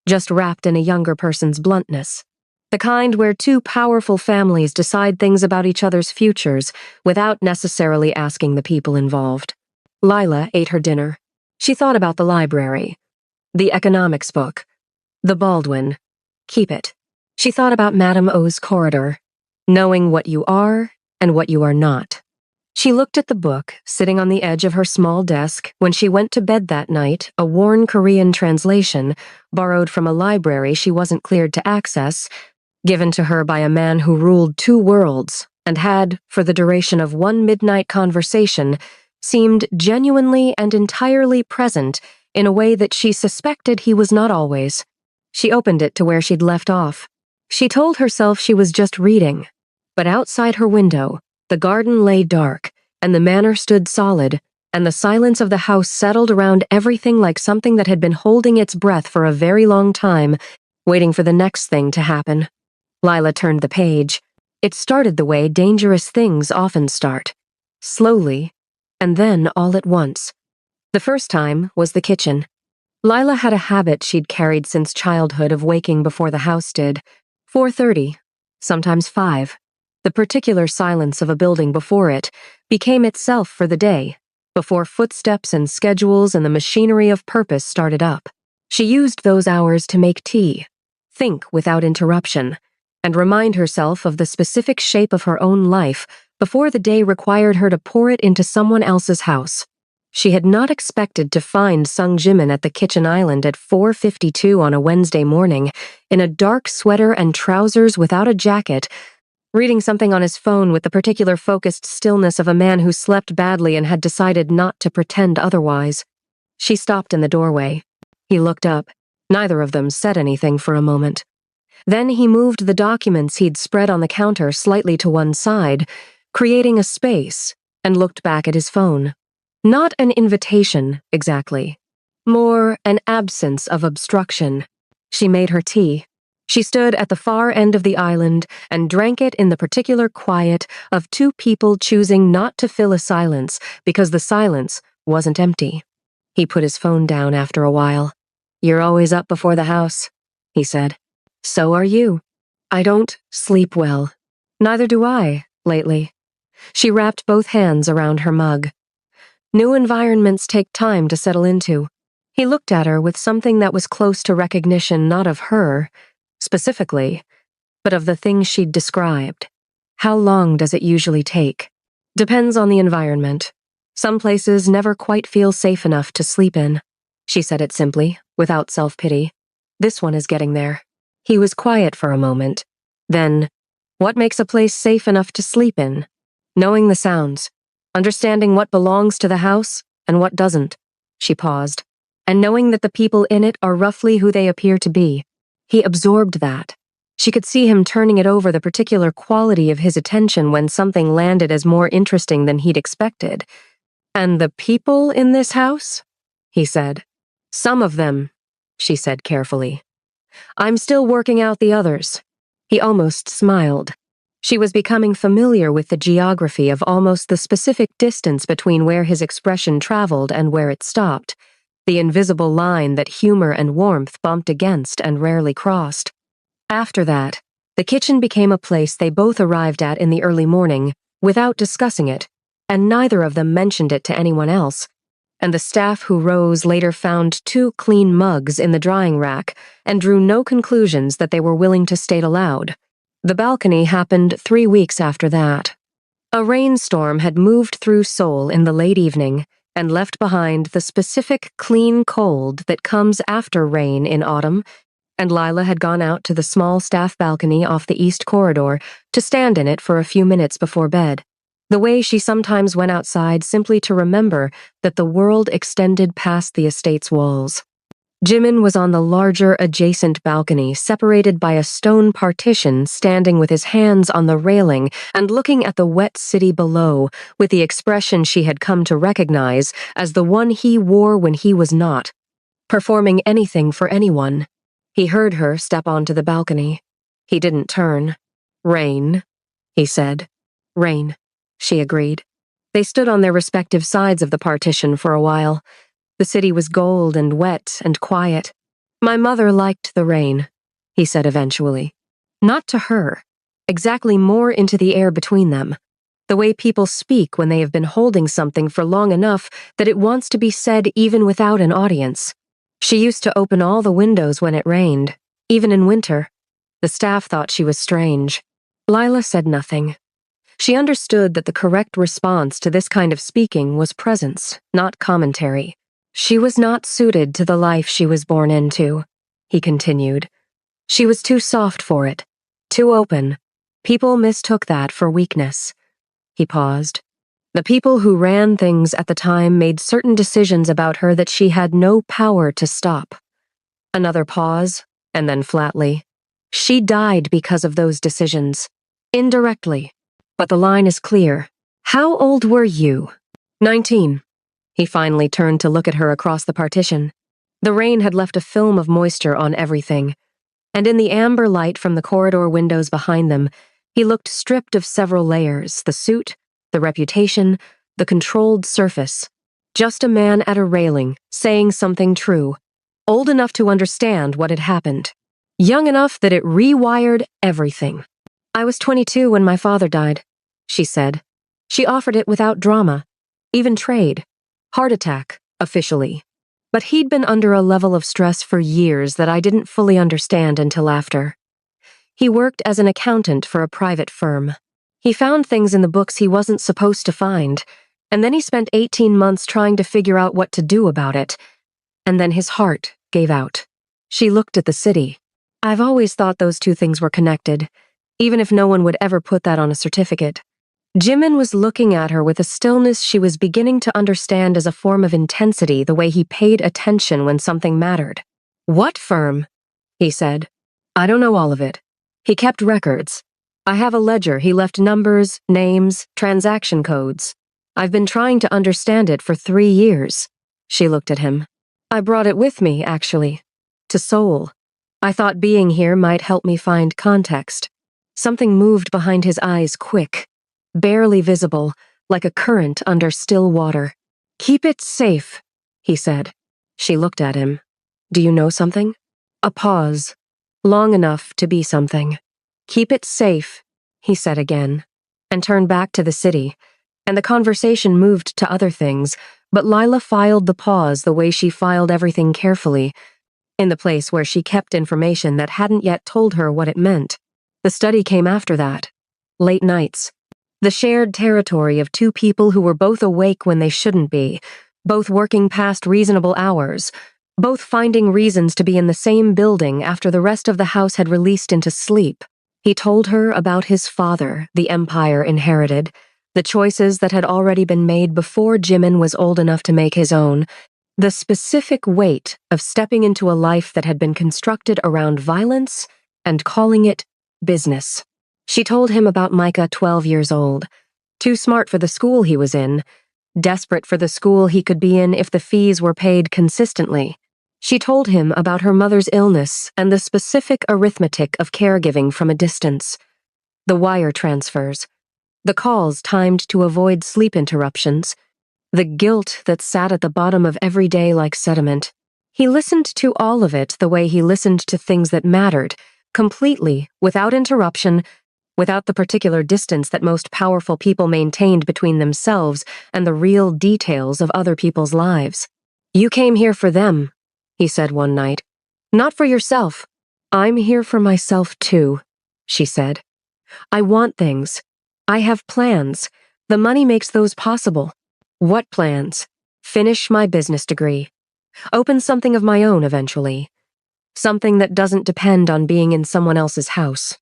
just wrapped in a younger person's bluntness. The kind where two powerful families decide things about each other's futures without necessarily asking the people involved. Lila ate her dinner. She thought about the library, the economics book, the Baldwin. Keep it. She thought about Madame O's corridor, knowing what you are and what you are not. She looked at the book, sitting on the edge of her small desk, when she went to bed that night, a worn Korean translation, borrowed from a library she wasn't cleared to access, given to her by a man who ruled 2 worlds, and had, for the duration of one midnight conversation, seemed genuinely and entirely present in a way that she suspected he was not always. She opened it to where she'd left off. She told herself she was just reading, but outside her window, the garden lay dark, and the manor stood solid, and the silence of the house settled around everything like something that had been holding its breath for a very long time, waiting for the next thing to happen. Lila turned the page. It started the way dangerous things often start. Slowly, and then all at once. The first time was the kitchen. Lila had a habit she'd carried since childhood of waking before the house did. 4:30, sometimes 5. The particular silence of a building before it became itself for the day, before footsteps and schedules and the machinery of purpose started up. She used those hours to make tea, think without interruption, and remind herself of the specific shape of her own life before the day required her to pour it into someone else's house. She had not expected to find Sung Jimin at the kitchen island at 4:52 on a Wednesday morning, in a dark sweater and trousers without a jacket, reading something on his phone with the particular focused stillness of a man who slept badly and had decided not to pretend otherwise. She stopped in the doorway. He looked up. Neither of them said anything for a moment. Then he moved the documents he'd spread on the counter slightly to one side, creating a space, and looked back at his phone. Not an invitation, exactly. More an absence of obstruction. She made her tea. She stood at the far end of the island and drank it in the particular quiet of two people choosing not to fill a silence because the silence wasn't empty. He put his phone down after a while. "You're always up before the house," he said. "So are you." "I don't sleep well." "Neither do I, lately." She wrapped both hands around her mug. New environments take time to settle into. He looked at her with something that was close to recognition not of her, specifically, but of the things she'd described. How long does it usually take? Depends on the environment. Some places never quite feel safe enough to sleep in. She said it simply, without self-pity. This one is getting there. He was quiet for a moment. Then, what makes a place safe enough to sleep in? Knowing the sounds. Understanding what belongs to the house and what doesn't. She paused. And knowing that the people in it are roughly who they appear to be. He absorbed that. She could see him turning it over the particular quality of his attention when something landed as more interesting than he'd expected. "And the people in this house?" he said. "Some of them," she said carefully. "I'm still working out the others." He almost smiled. She was becoming familiar with the geography of almost the specific distance between where his expression traveled and where it stopped, the invisible line that humor and warmth bumped against and rarely crossed. After that, the kitchen became a place they both arrived at in the early morning, without discussing it, and neither of them mentioned it to anyone else, and the staff who rose later found 2 clean mugs in the drying rack and drew no conclusions that they were willing to state aloud. The balcony happened 3 weeks after that. A rainstorm had moved through Seoul in the late evening and left behind the specific clean cold that comes after rain in autumn, and Lila had gone out to the small staff balcony off the east corridor to stand in it for a few minutes before bed, the way she sometimes went outside simply to remember that the world extended past the estate's walls. Jimin was on the larger adjacent balcony, separated by a stone partition, standing with his hands on the railing and looking at the wet city below with the expression she had come to recognize as the one he wore when he was not, performing anything for anyone. He heard her step onto the balcony. He didn't turn. "Rain," he said. "Rain," she agreed. They stood on their respective sides of the partition for a while. The city was gold and wet and quiet. "My mother liked the rain," he said eventually. Not to her, exactly more into the air between them. The way people speak when they have been holding something for long enough that it wants to be said even without an audience. She used to open all the windows when it rained, even in winter. The staff thought she was strange. Lila said nothing. She understood that the correct response to this kind of speaking was presence, not commentary. She was not suited to the life she was born into, he continued. She was too soft for it, too open. People mistook that for weakness. He paused. The people who ran things at the time made certain decisions about her that she had no power to stop. Another pause, and then flatly. She died because of those decisions. Indirectly. But the line is clear. "How old were you?" 19. He finally turned to look at her across the partition. The rain had left a film of moisture on everything, and in the amber light from the corridor windows behind them, he looked stripped of several layers, the suit, the reputation, the controlled surface. Just a man at a railing, saying something true, old enough to understand what had happened, young enough that it rewired everything. "I was 22 when my father died," she said. She offered it without drama, even trade. Heart attack, officially. But he'd been under a level of stress for years that I didn't fully understand until after. He worked as an accountant for a private firm. He found things in the books he wasn't supposed to find, and then he spent 18 months trying to figure out what to do about it. And then his heart gave out. She looked at the city. I've always thought those two things were connected, even if no one would ever put that on a certificate. Jimin was looking at her with a stillness she was beginning to understand as a form of intensity, the way he paid attention when something mattered. What firm? He said. I don't know all of it. He kept records. I have a ledger. He left numbers, names, transaction codes. I've been trying to understand it for 3 years. She looked at him. I brought it with me, actually. To Seoul. I thought being here might help me find context. Something moved behind his eyes quick. Barely visible, like a current under still water. Keep it safe, he said. She looked at him. Do you know something? A pause. Long enough to be something. Keep it safe, he said again, and turned back to the city, and the conversation moved to other things, but Lila filed the pause the way she filed everything carefully, in the place where she kept information that hadn't yet told her what it meant. The study came after that. Late nights. The shared territory of two people who were both awake when they shouldn't be, both working past reasonable hours, both finding reasons to be in the same building after the rest of the house had released into sleep. He told her about his father, the empire inherited, the choices that had already been made before Jimin was old enough to make his own, the specific weight of stepping into a life that had been constructed around violence and calling it business. She told him about Micah, 12 years old, too smart for the school he was in, desperate for the school he could be in if the fees were paid consistently. She told him about her mother's illness and the specific arithmetic of caregiving from a distance, the wire transfers, the calls timed to avoid sleep interruptions, the guilt that sat at the bottom of every day like sediment. He listened to all of it the way he listened to things that mattered, completely, without interruption, without the particular distance that most powerful people maintained between themselves and the real details of other people's lives. You came here for them, he said one night. Not for yourself. I'm here for myself too, she said. I want things. I have plans. The money makes those possible. What plans? Finish my business degree. Open something of my own eventually. Something that doesn't depend on being in someone else's house.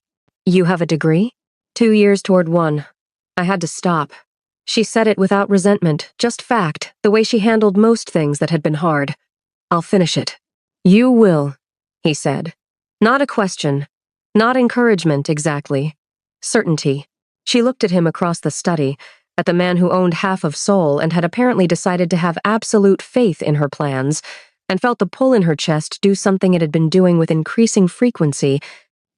You have a degree? 2 years toward one. I had to stop. She said it without resentment, just fact, the way she handled most things that had been hard. I'll finish it. You will, he said. Not a question. Not encouragement, exactly. Certainty. She looked at him across the study, at the man who owned half of Seoul and had apparently decided to have absolute faith in her plans, and felt the pull in her chest do something it had been doing with increasing frequency,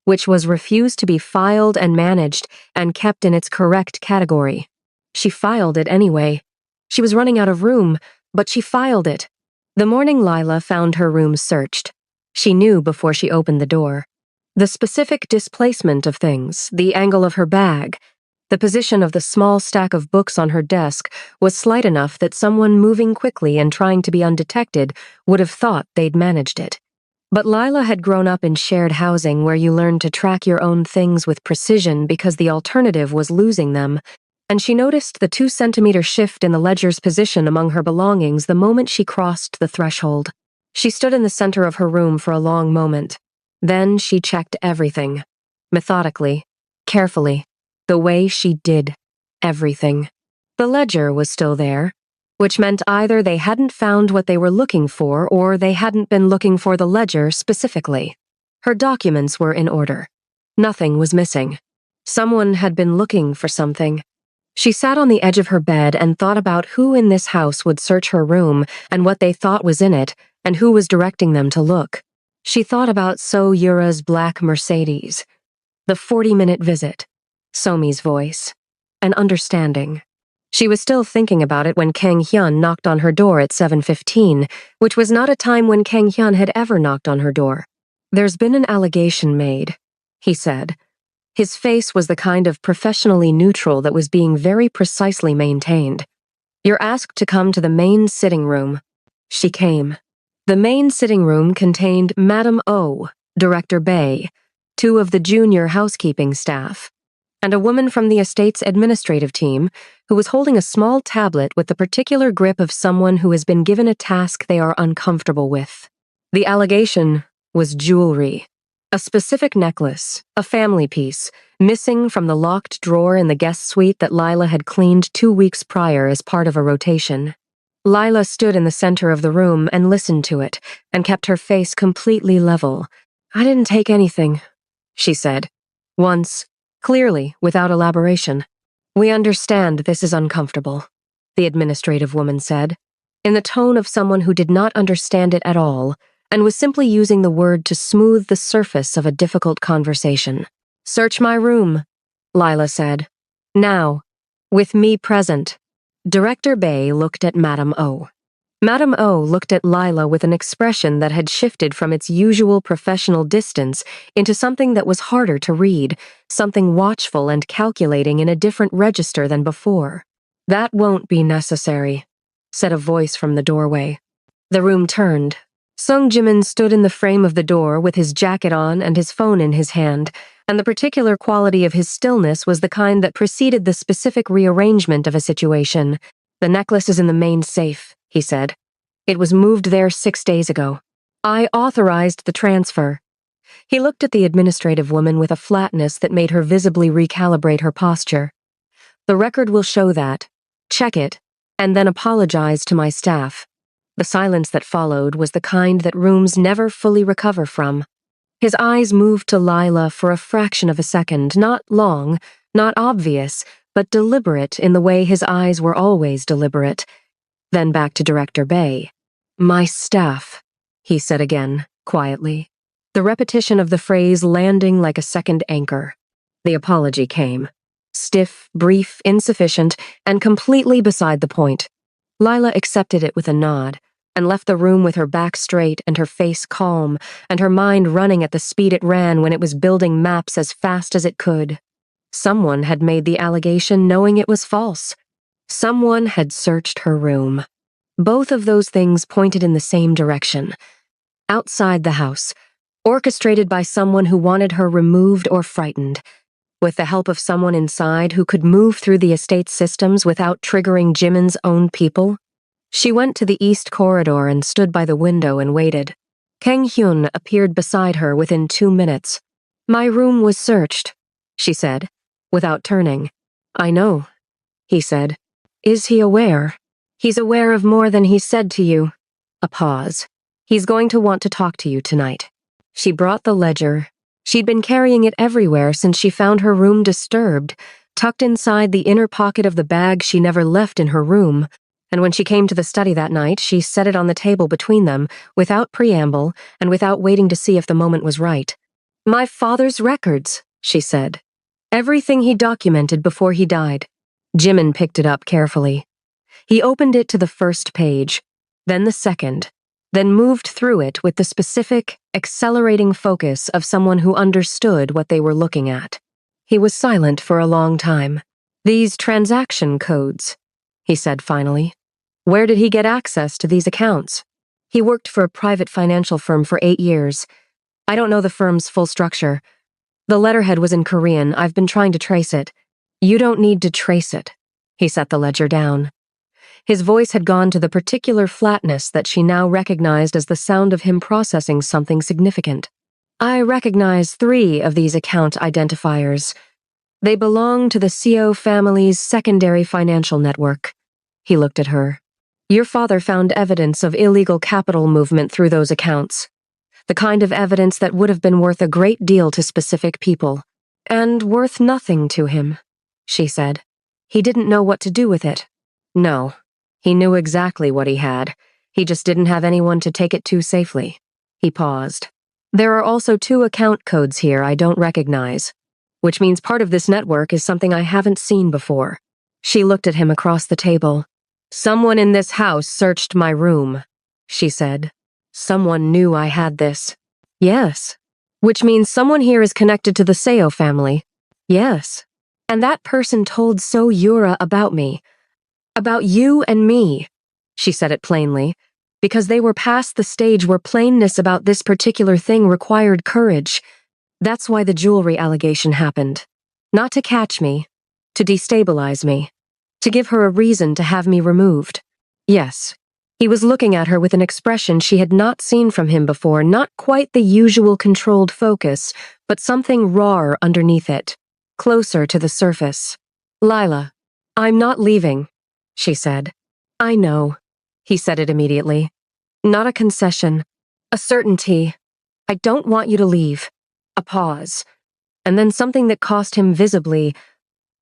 which was refuse to be filed and managed and kept in its correct category. She filed it anyway. She was running out of room, but she filed it. The morning Lila found her room searched. She knew before she opened the door. The specific displacement of things, the angle of her bag, the position of the small stack of books on her desk was slight enough that someone moving quickly and trying to be undetected would have thought they'd managed it. But Lila had grown up in shared housing where you learned to track your own things with precision because the alternative was losing them, and she noticed the 2-centimeter shift in the ledger's position among her belongings the moment she crossed the threshold. She stood in the center of her room for a long moment. Then she checked everything. Methodically. Carefully. The way she did. Everything. The ledger was still there, which meant either they hadn't found what they were looking for or they hadn't been looking for the ledger specifically. Her documents were in order. Nothing was missing. Someone had been looking for something. She sat on the edge of her bed and thought about who in this house would search her room and what they thought was in it and who was directing them to look. She thought about So Yura's black Mercedes, the 40-minute visit, Somi's voice, an understanding. She was still thinking about it when Kang Hyun knocked on her door at 7:15, which was not a time when Kang Hyun had ever knocked on her door. There's been an allegation made, he said. His face was the kind of professionally neutral that was being very precisely maintained. You're asked to come to the main sitting room. She came. The main sitting room contained Madam O, Director Bay, two of the junior housekeeping staff, and a woman from the estate's administrative team who was holding a small tablet with the particular grip of someone who has been given a task they are uncomfortable with. The allegation was jewelry. A specific necklace, a family piece, missing from the locked drawer in the guest suite that Lila had cleaned 2 weeks prior as part of a rotation. Lila stood in the center of the room and listened to it, and kept her face completely level. "I didn't take anything," she said. Once, clearly, without elaboration. "We understand this is uncomfortable," the administrative woman said, in the tone of someone who did not understand it at all, and was simply using the word to smooth the surface of a difficult conversation. "Search my room," Lila said. "Now, with me present." Director Bay looked at Madam O. Madam O looked at Lila with an expression that had shifted from its usual professional distance into something that was harder to read, something watchful and calculating in a different register than before. "That won't be necessary," said a voice from the doorway. The room turned. Sung Jimin stood in the frame of the door with his jacket on and his phone in his hand, and the particular quality of his stillness was the kind that preceded the specific rearrangement of a situation. "The necklace is in the main safe," he said. "It was moved there 6 days ago. I authorized the transfer." He looked at the administrative woman with a flatness that made her visibly recalibrate her posture. "The record will show that. Check it, and then apologize to my staff." The silence that followed was the kind that rooms never fully recover from. His eyes moved to Lila for a fraction of a second, not long, not obvious, but deliberate in the way his eyes were always deliberate. Then back to Director Bay. "My staff," he said again, quietly, the repetition of the phrase landing like a second anchor. The apology came. Stiff, brief, insufficient, and completely beside the point. Lila accepted it with a nod, and left the room with her back straight and her face calm, and her mind running at the speed it ran when it was building maps as fast as it could. Someone had made the allegation knowing it was false. Someone had searched her room. Both of those things pointed in the same direction. Outside the house, orchestrated by someone who wanted her removed or frightened, with the help of someone inside who could move through the estate's systems without triggering Jimin's own people. She went to the east corridor and stood by the window and waited. Kang Hyun appeared beside her within 2 minutes. "My room was searched," she said, without turning. "I know," he said. "Is he aware?" "He's aware of more than he said to you." A pause. "He's going to want to talk to you tonight." She brought the ledger. She'd been carrying it everywhere since she found her room disturbed, tucked inside the inner pocket of the bag she never left in her room. And when she came to the study that night, she set it on the table between them, without preamble, and without waiting to see if the moment was right. "My father's records," she said. "Everything he documented before he died." Jimin picked it up carefully. He opened it to the first page, then the second, then moved through it with the specific, accelerating focus of someone who understood what they were looking at. He was silent for a long time. "These transaction codes," he said finally. "Where did he get access to these accounts?" "He worked for a private financial firm for 8 years. I don't know the firm's full structure. The letterhead was in Korean. I've been trying to trace it." "You don't need to trace it." He set the ledger down. His voice had gone to the particular flatness that she now recognized as the sound of him processing something significant. "I recognize 3 of these account identifiers. They belong to the CO family's secondary financial network." He looked at her. "Your father found evidence of illegal capital movement through those accounts. The kind of evidence that would have been worth a great deal to specific people. And worth nothing to him," she said. "He didn't know what to do with it." "No. He knew exactly what he had. He just didn't have anyone to take it to safely." He paused. "There are also 2 account codes here I don't recognize, which means part of this network is something I haven't seen before." She looked at him across the table. "Someone in this house searched my room," she said. "Someone knew I had this." "Yes. Which means someone here is connected to the Seo family." "Yes. And that person told So Yura about me. About you and me. She said it plainly, because they were past the stage where plainness about this particular thing required courage. That's why the jewelry allegation happened. Not to catch me, to destabilize me, to give her a reason to have me removed. Yes. He was looking at her with an expression she had not seen from him before, not quite the usual controlled focus, but something rawer underneath it, closer to the surface. Lila, I'm not leaving, she said. I know. He said it immediately. Not a concession. A certainty. I don't want you to leave. A pause. And then something that cost him visibly.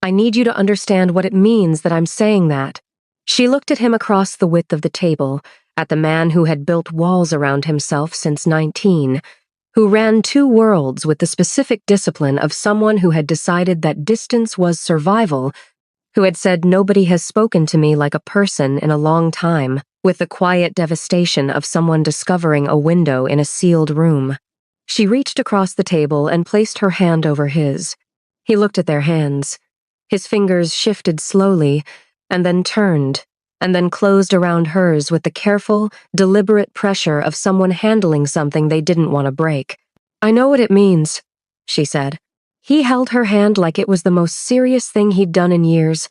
I need you to understand what it means that I'm saying that. She looked at him across the width of the table, at the man who had built walls around himself since 19, who ran two worlds with the specific discipline of someone who had decided that distance was survival, who had said nobody has spoken to me like a person in a long time, with the quiet devastation of someone discovering a window in a sealed room. She reached across the table and placed her hand over his. He looked at their hands. His fingers shifted slowly, and then turned, and then closed around hers with the careful, deliberate pressure of someone handling something they didn't want to break. I know what it means, she said. He held her hand like it was the most serious thing he'd done in years.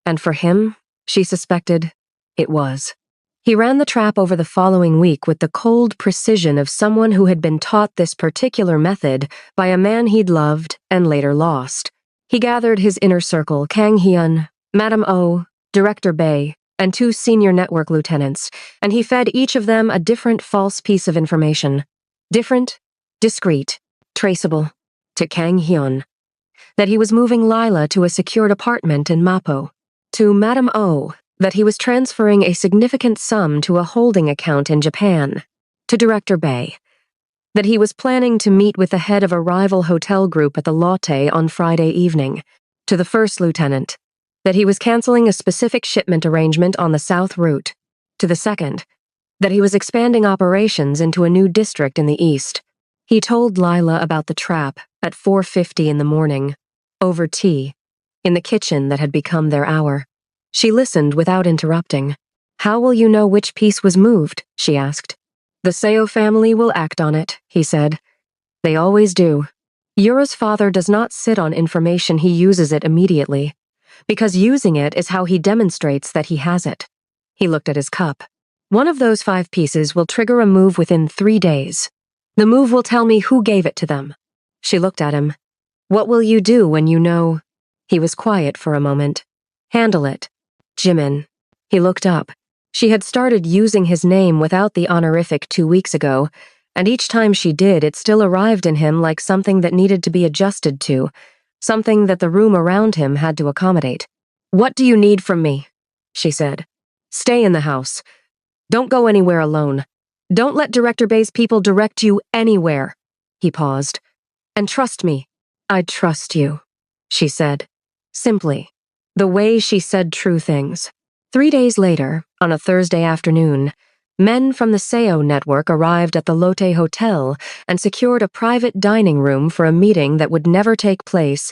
And for him, she suspected, it was. He ran the trap over the following week with the cold precision of someone who had been taught this particular method by a man he'd loved and later lost. He gathered his inner circle, Kang Hyun, Madam Oh, Director Bae, and two senior network lieutenants, and he fed each of them a different false piece of information. Different, discreet, traceable, to Kang Hyun. That he was moving Lila to a secured apartment in Mapo. To Madam Oh, that he was transferring a significant sum to a holding account in Japan. To Director Bae, that he was planning to meet with the head of a rival hotel group at the Lotte on Friday evening. To the first lieutenant, that he was canceling a specific shipment arrangement on the south route. To the second, that he was expanding operations into a new district in the east. He told Lila about the trap at 4:50 in the morning, over tea, in the kitchen that had become their hour. She listened without interrupting. How will you know which piece was moved? She asked. The Seo family will act on it, he said. They always do. Yura's father does not sit on information, he uses it immediately. Because using it is how he demonstrates that he has it. He looked at his cup. One of those 5 pieces will trigger a move within 3 days. The move will tell me who gave it to them. She looked at him. What will you do when you know? He was quiet for a moment. Handle it. Jimin. He looked up. She had started using his name without the honorific 2 weeks ago, and each time she did, it still arrived in him like something that needed to be adjusted to, something that the room around him had to accommodate. What do you need from me? She said. Stay in the house. Don't go anywhere alone. Don't let Director Bae's people direct you anywhere. He paused. And trust me. I trust you, she said. Simply. The way she said true things. 3 days later, on a Thursday afternoon, men from the Seo network arrived at the Lotte Hotel and secured a private dining room for a meeting that would never take place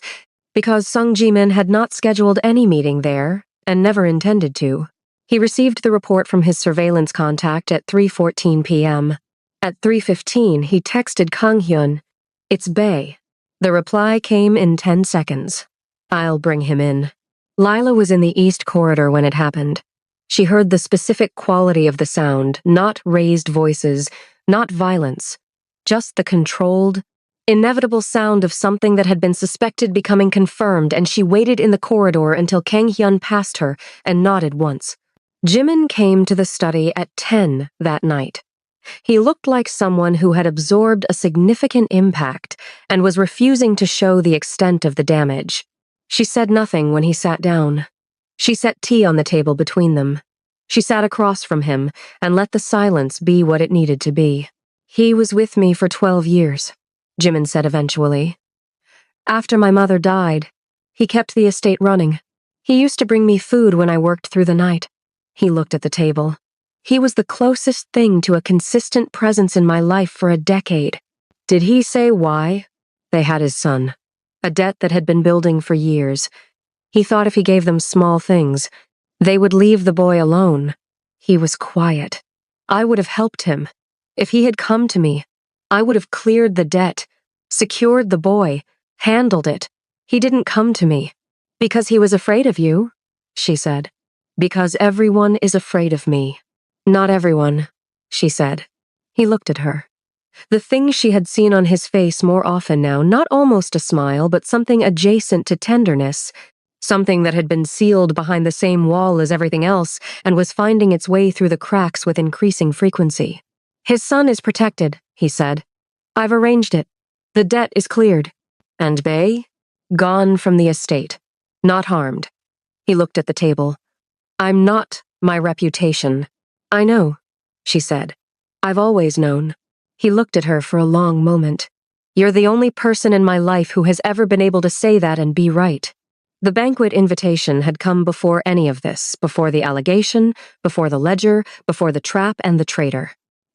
because Sung Jimin had not scheduled any meeting there and never intended to. He received the report from his surveillance contact at 3:14 p.m. At 3:15, he texted Kang Hyun, "It's Bae." The reply came in 10 seconds. "I'll bring him in." Lila was in the east corridor when it happened. She heard the specific quality of the sound, not raised voices, not violence, just the controlled, inevitable sound of something that had been suspected becoming confirmed, and she waited in the corridor until Kang Hyun passed her and nodded once. Jimin came to the study at 10 that night. He looked like someone who had absorbed a significant impact and was refusing to show the extent of the damage. She said nothing when he sat down. She set tea on the table between them. She sat across from him and let the silence be what it needed to be. He was with me for 12 years, Jimin said eventually. After my mother died, he kept the estate running. He used to bring me food when I worked through the night. He looked at the table. He was the closest thing to a consistent presence in my life for a decade. Did he say why? They had his son. A debt that had been building for years. He thought if he gave them small things, They would leave the boy alone. He was quiet. I would have helped him. If he had come to me, I would have cleared the debt, secured the boy, handled it. He didn't come to me. Because he was afraid of you, she said. Because everyone is afraid of me. Not everyone, she said. He looked at her. The thing she had seen on his face more often now, not almost a smile, but something adjacent to tenderness, something that had been sealed behind the same wall as everything else and was finding its way through the cracks with increasing frequency. His son is protected, he said. I've arranged it. The debt is cleared. And Bay? Gone from the estate. Not harmed. He looked at the table. I'm not my reputation. I know, she said. I've always known. He looked at her for a long moment. You're the only person in my life who has ever been able to say that and be right. The banquet invitation had come before any of this, before the allegation, before the ledger, before the trap and the traitor.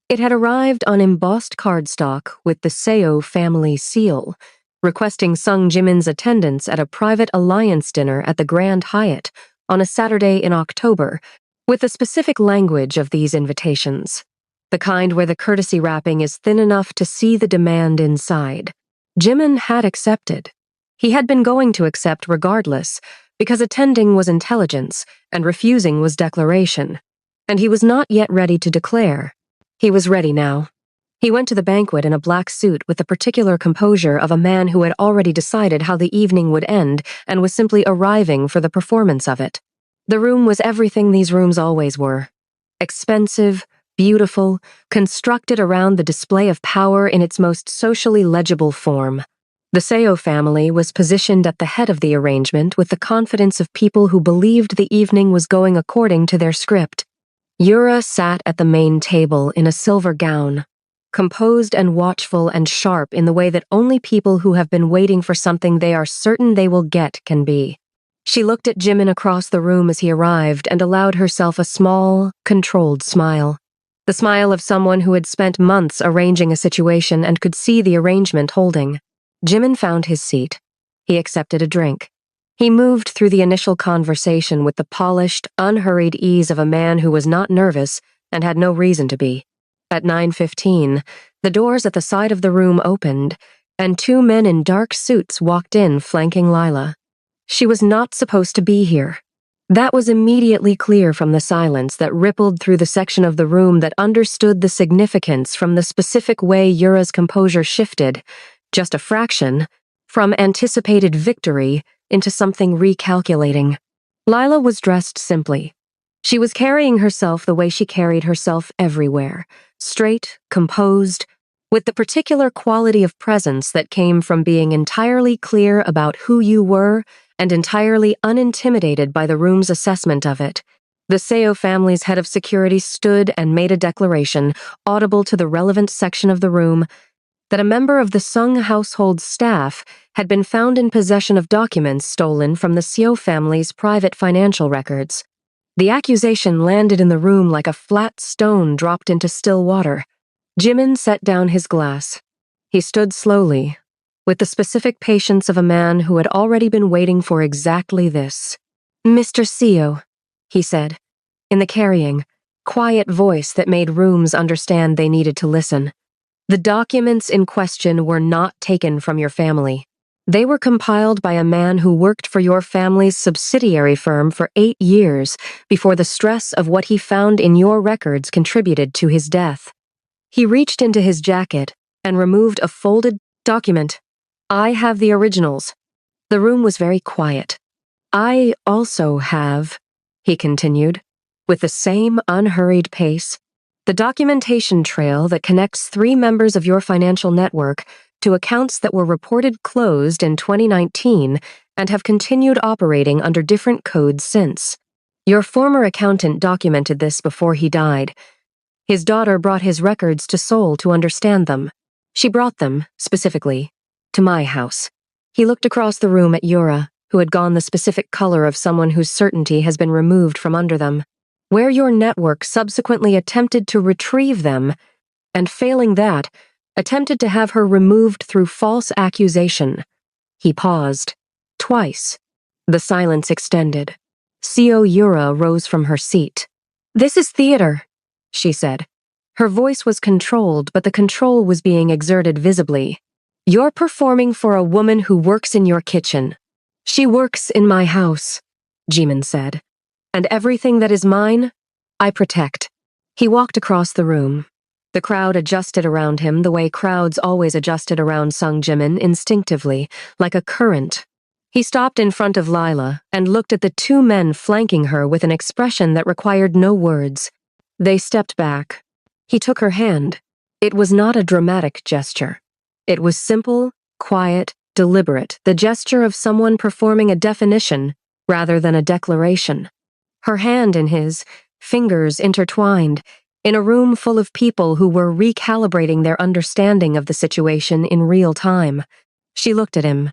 It had arrived on embossed cardstock with the Seo family seal, requesting Sung Jimin's attendance at a private alliance dinner at the Grand Hyatt on a Saturday in October, with the specific language of these invitations. The kind where the courtesy wrapping is thin enough to see the demand inside. Jimin had accepted. He had been going to accept regardless, because attending was intelligence and refusing was declaration. And he was not yet ready to declare. He was ready now. He went to the banquet in a black suit with the particular composure of a man who had already decided how the evening would end and was simply arriving for the performance of it. The room was everything these rooms always were. Expensive, beautiful, constructed around the display of power in its most socially legible form. The Seo family was positioned at the head of the arrangement with the confidence of people who believed the evening was going according to their script. Yura sat at the main table in a silver gown, composed and watchful and sharp in the way that only people who have been waiting for something they are certain they will get can be. She looked at Jimin across the room as he arrived and allowed herself a small, controlled smile. The smile of someone who had spent months arranging a situation and could see the arrangement holding. Jimin found his seat. He accepted a drink. He moved through the initial conversation with the polished, unhurried ease of a man who was not nervous and had no reason to be. At 9:15, the doors at the side of the room opened, and two men in dark suits walked in flanking Lila. She was not supposed to be here. That was immediately clear from the silence that rippled through the section of the room that understood the significance from the specific way Yura's composure shifted, just a fraction, from anticipated victory into something recalculating. Lila was dressed simply. She was carrying herself the way she carried herself everywhere, straight, composed, with the particular quality of presence that came from being entirely clear about who you were and entirely unintimidated by the room's assessment of it. The Seo family's head of security stood and made a declaration, audible to the relevant section of the room, that a member of the Sung household staff had been found in possession of documents stolen from the Seo family's private financial records. The accusation landed in the room like a flat stone dropped into still water. Jimin set down his glass. He stood slowly, with the specific patience of a man who had already been waiting for exactly this. Mr. Seo, he said, in the carrying, quiet voice that made rooms understand they needed to listen. The documents in question were not taken from your family. They were compiled by a man who worked for your family's subsidiary firm for 8 years before the stress of what he found in your records contributed to his death. He reached into his jacket and removed a folded document. I have the originals. The room was very quiet. I also have, he continued, with the same unhurried pace, the documentation trail that connects 3 members of your financial network to accounts that were reported closed in 2019 and have continued operating under different codes since. Your former accountant documented this before he died. His daughter brought his records to Seoul to understand them. She brought them, specifically, to my house. He looked across the room at Yura, who had gone the specific color of someone whose certainty has been removed from under them. Where your network subsequently attempted to retrieve them, and failing that, attempted to have her removed through false accusation. He paused. Twice. The silence extended. Seo Yura rose from her seat. "This is theater," she said. Her voice was controlled, but the control was being exerted visibly. "You're performing for a woman who works in your kitchen." "She works in my house," Jimin said. "And everything that is mine, I protect." He walked across the room. The crowd adjusted around him the way crowds always adjusted around Sung Jimin instinctively, like a current. He stopped in front of Lila and looked at the two men flanking her with an expression that required no words. They stepped back. He took her hand. It was not a dramatic gesture. It was simple, quiet, deliberate, the gesture of someone performing a definition rather than a declaration. Her hand in his, fingers intertwined, in a room full of people who were recalibrating their understanding of the situation in real time. She looked at him.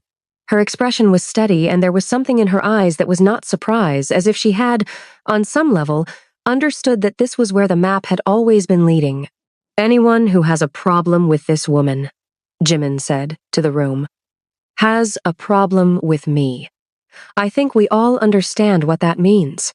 Her expression was steady, and there was something in her eyes that was not surprise, as if she had, on some level, understood that this was where the map had always been leading. "Anyone who has a problem with this woman," Jimin said to the room, "has a problem with me. I think we all understand what that means."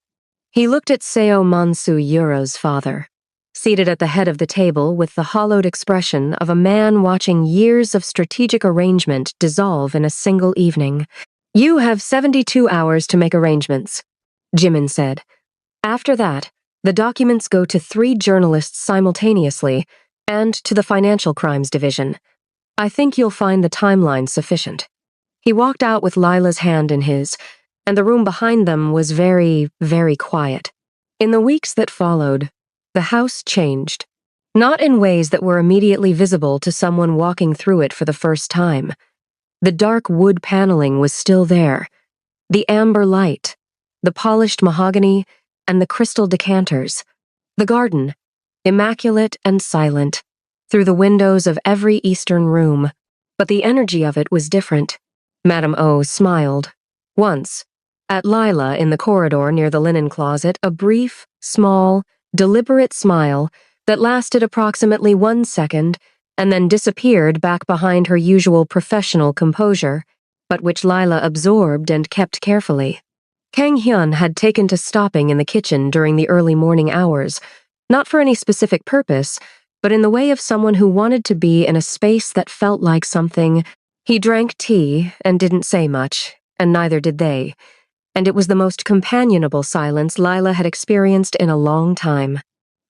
He looked at Seo Mansu Yura's father, seated at the head of the table with the hollowed expression of a man watching years of strategic arrangement dissolve in a single evening. "You have 72 hours to make arrangements," Jimin said. "After that, the documents go to 3 journalists simultaneously and to the Financial Crimes Division. I think you'll find the timeline sufficient." He walked out with Lila's hand in his, and the room behind them was very, very quiet. In the weeks that followed, the house changed. Not in ways that were immediately visible to someone walking through it for the first time. The dark wood paneling was still there. The amber light, the polished mahogany, and the crystal decanters. The garden, immaculate and silent, through the windows of every eastern room. But the energy of it was different. Madame O smiled. Once, at Lila in the corridor near the linen closet, a brief, small, deliberate smile that lasted approximately 1 second and then disappeared back behind her usual professional composure, but which Lila absorbed and kept carefully. Kang Hyun had taken to stopping in the kitchen during the early morning hours, not for any specific purpose, but in the way of someone who wanted to be in a space that felt like something. He drank tea and didn't say much, and neither did they, and it was the most companionable silence Lila had experienced in a long time.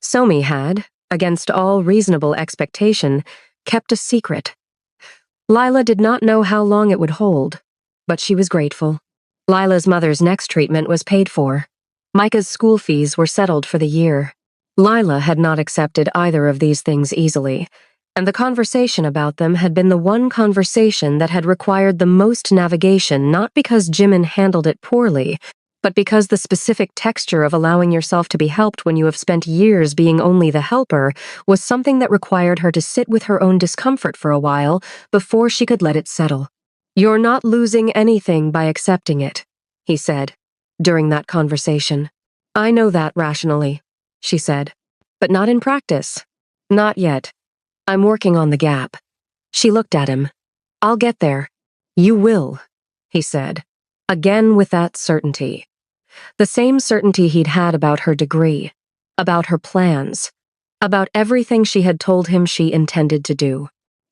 Somi had, against all reasonable expectation, kept a secret. Lila did not know how long it would hold, but she was grateful. Lila's mother's next treatment was paid for. Micah's school fees were settled for the year. Lila had not accepted either of these things easily, and the conversation about them had been the one conversation that had required the most navigation, not because Jimin handled it poorly, but because the specific texture of allowing yourself to be helped when you have spent years being only the helper was something that required her to sit with her own discomfort for a while before she could let it settle. "You're not losing anything by accepting it," he said, during that conversation. "I know that rationally," she said, "but not in practice. Not yet. I'm working on the gap." She looked at him. "I'll get there." "You will," he said, again with that certainty. The same certainty he'd had about her degree, about her plans, about everything she had told him she intended to do.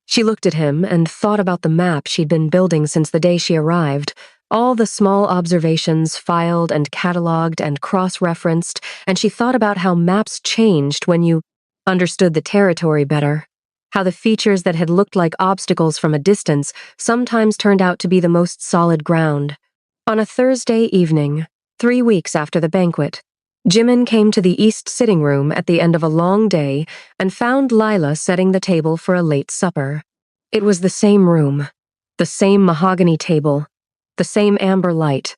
She looked at him and thought about the map she'd been building since the day she arrived, all the small observations filed and cataloged and cross-referenced, and she thought about how maps changed when you understood the territory better, how the features that had looked like obstacles from a distance sometimes turned out to be the most solid ground. On a Thursday evening, 3 weeks after the banquet, Jimin came to the east sitting room at the end of a long day and found Lila setting the table for a late supper. It was the same room, the same mahogany table, the same amber light,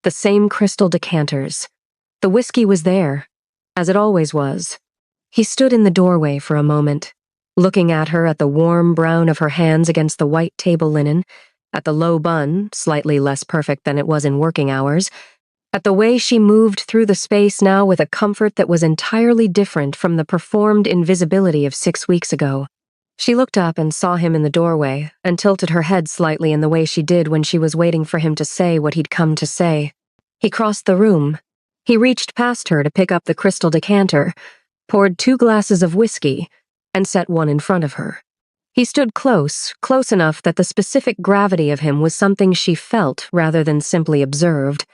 the same crystal decanters. The whiskey was there, as it always was. He stood in the doorway for a moment, looking at her, at the warm brown of her hands against the white table linen, at the low bun, slightly less perfect than it was in working hours, at the way she moved through the space now with a comfort that was entirely different from the performed invisibility of 6 weeks ago. She looked up and saw him in the doorway and tilted her head slightly in the way she did when she was waiting for him to say what he'd come to say. He crossed the room, He reached past her to pick up the crystal decanter, poured 2 glasses of whiskey, and set one in front of her. He stood close enough that the specific gravity of him was something she felt rather than simply observed.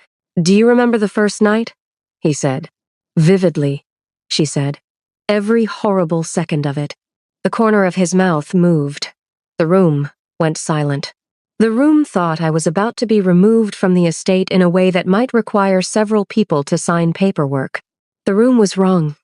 "Do you remember the first night?" he said. "Vividly," she said. "Every horrible second of it." The corner of his mouth moved. The room went silent. The room thought I was about to be removed from the estate in a way that might require several people to sign paperwork. "The room was wrong,"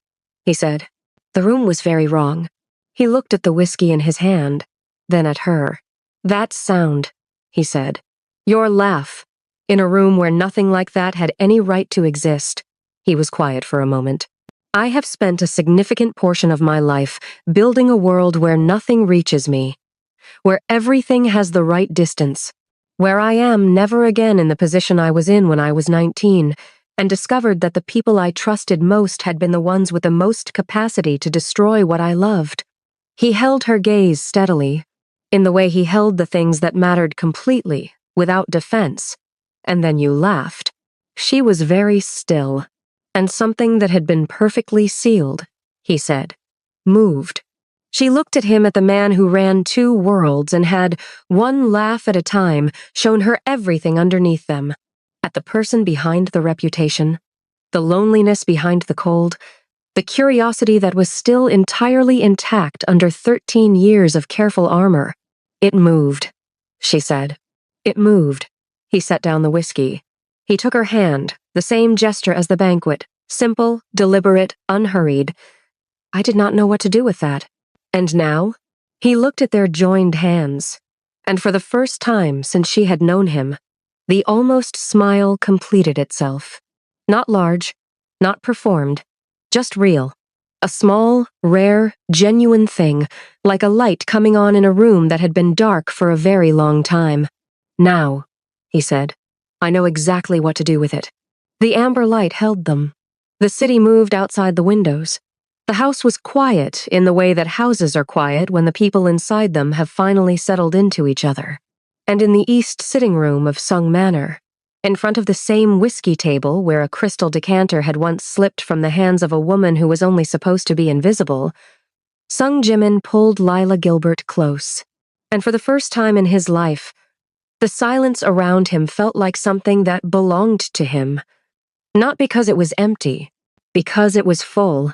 he said. "The room was very wrong." He looked at the whiskey in his hand, then at her. "That sound," he said. "Your laugh. In a room where nothing like that had any right to exist." He was quiet for a moment. "I have spent a significant portion of my life building a world where nothing reaches me, where everything has the right distance, where I am never again in the position I was in when I was 19, and discovered that the people I trusted most had been the ones with the most capacity to destroy what I loved." He held her gaze steadily, in the way he held the things that mattered completely, without defense. "And then you laughed." She was very still, and something that had been perfectly sealed, he said, moved. She looked at him, at the man who ran 2 worlds and had, one laugh at a time, shown her everything underneath them. At the person behind the reputation, the loneliness behind the cold, the curiosity that was still entirely intact under 13 years of careful armor. "It moved," she said. "It moved." He set down the whiskey. He took her hand, the same gesture as the banquet, simple, deliberate, unhurried. I did not know what to do with that. And now? He looked at their joined hands, and for the first time since she had known him, the almost smile completed itself. Not large, not performed, just real. A small, rare, genuine thing, like a light coming on in a room that had been dark for a very long time. "Now," he said, "I know exactly what to do with it." The amber light held them. The city moved outside the windows. The house was quiet in the way that houses are quiet when the people inside them have finally settled into each other. And in the east sitting room of Sung Manor, in front of the same whiskey table where a crystal decanter had once slipped from the hands of a woman who was only supposed to be invisible, Sung Jimin pulled Lila Gilbert close. And for the first time in his life, the silence around him felt like something that belonged to him. Not because it was empty, because it was full.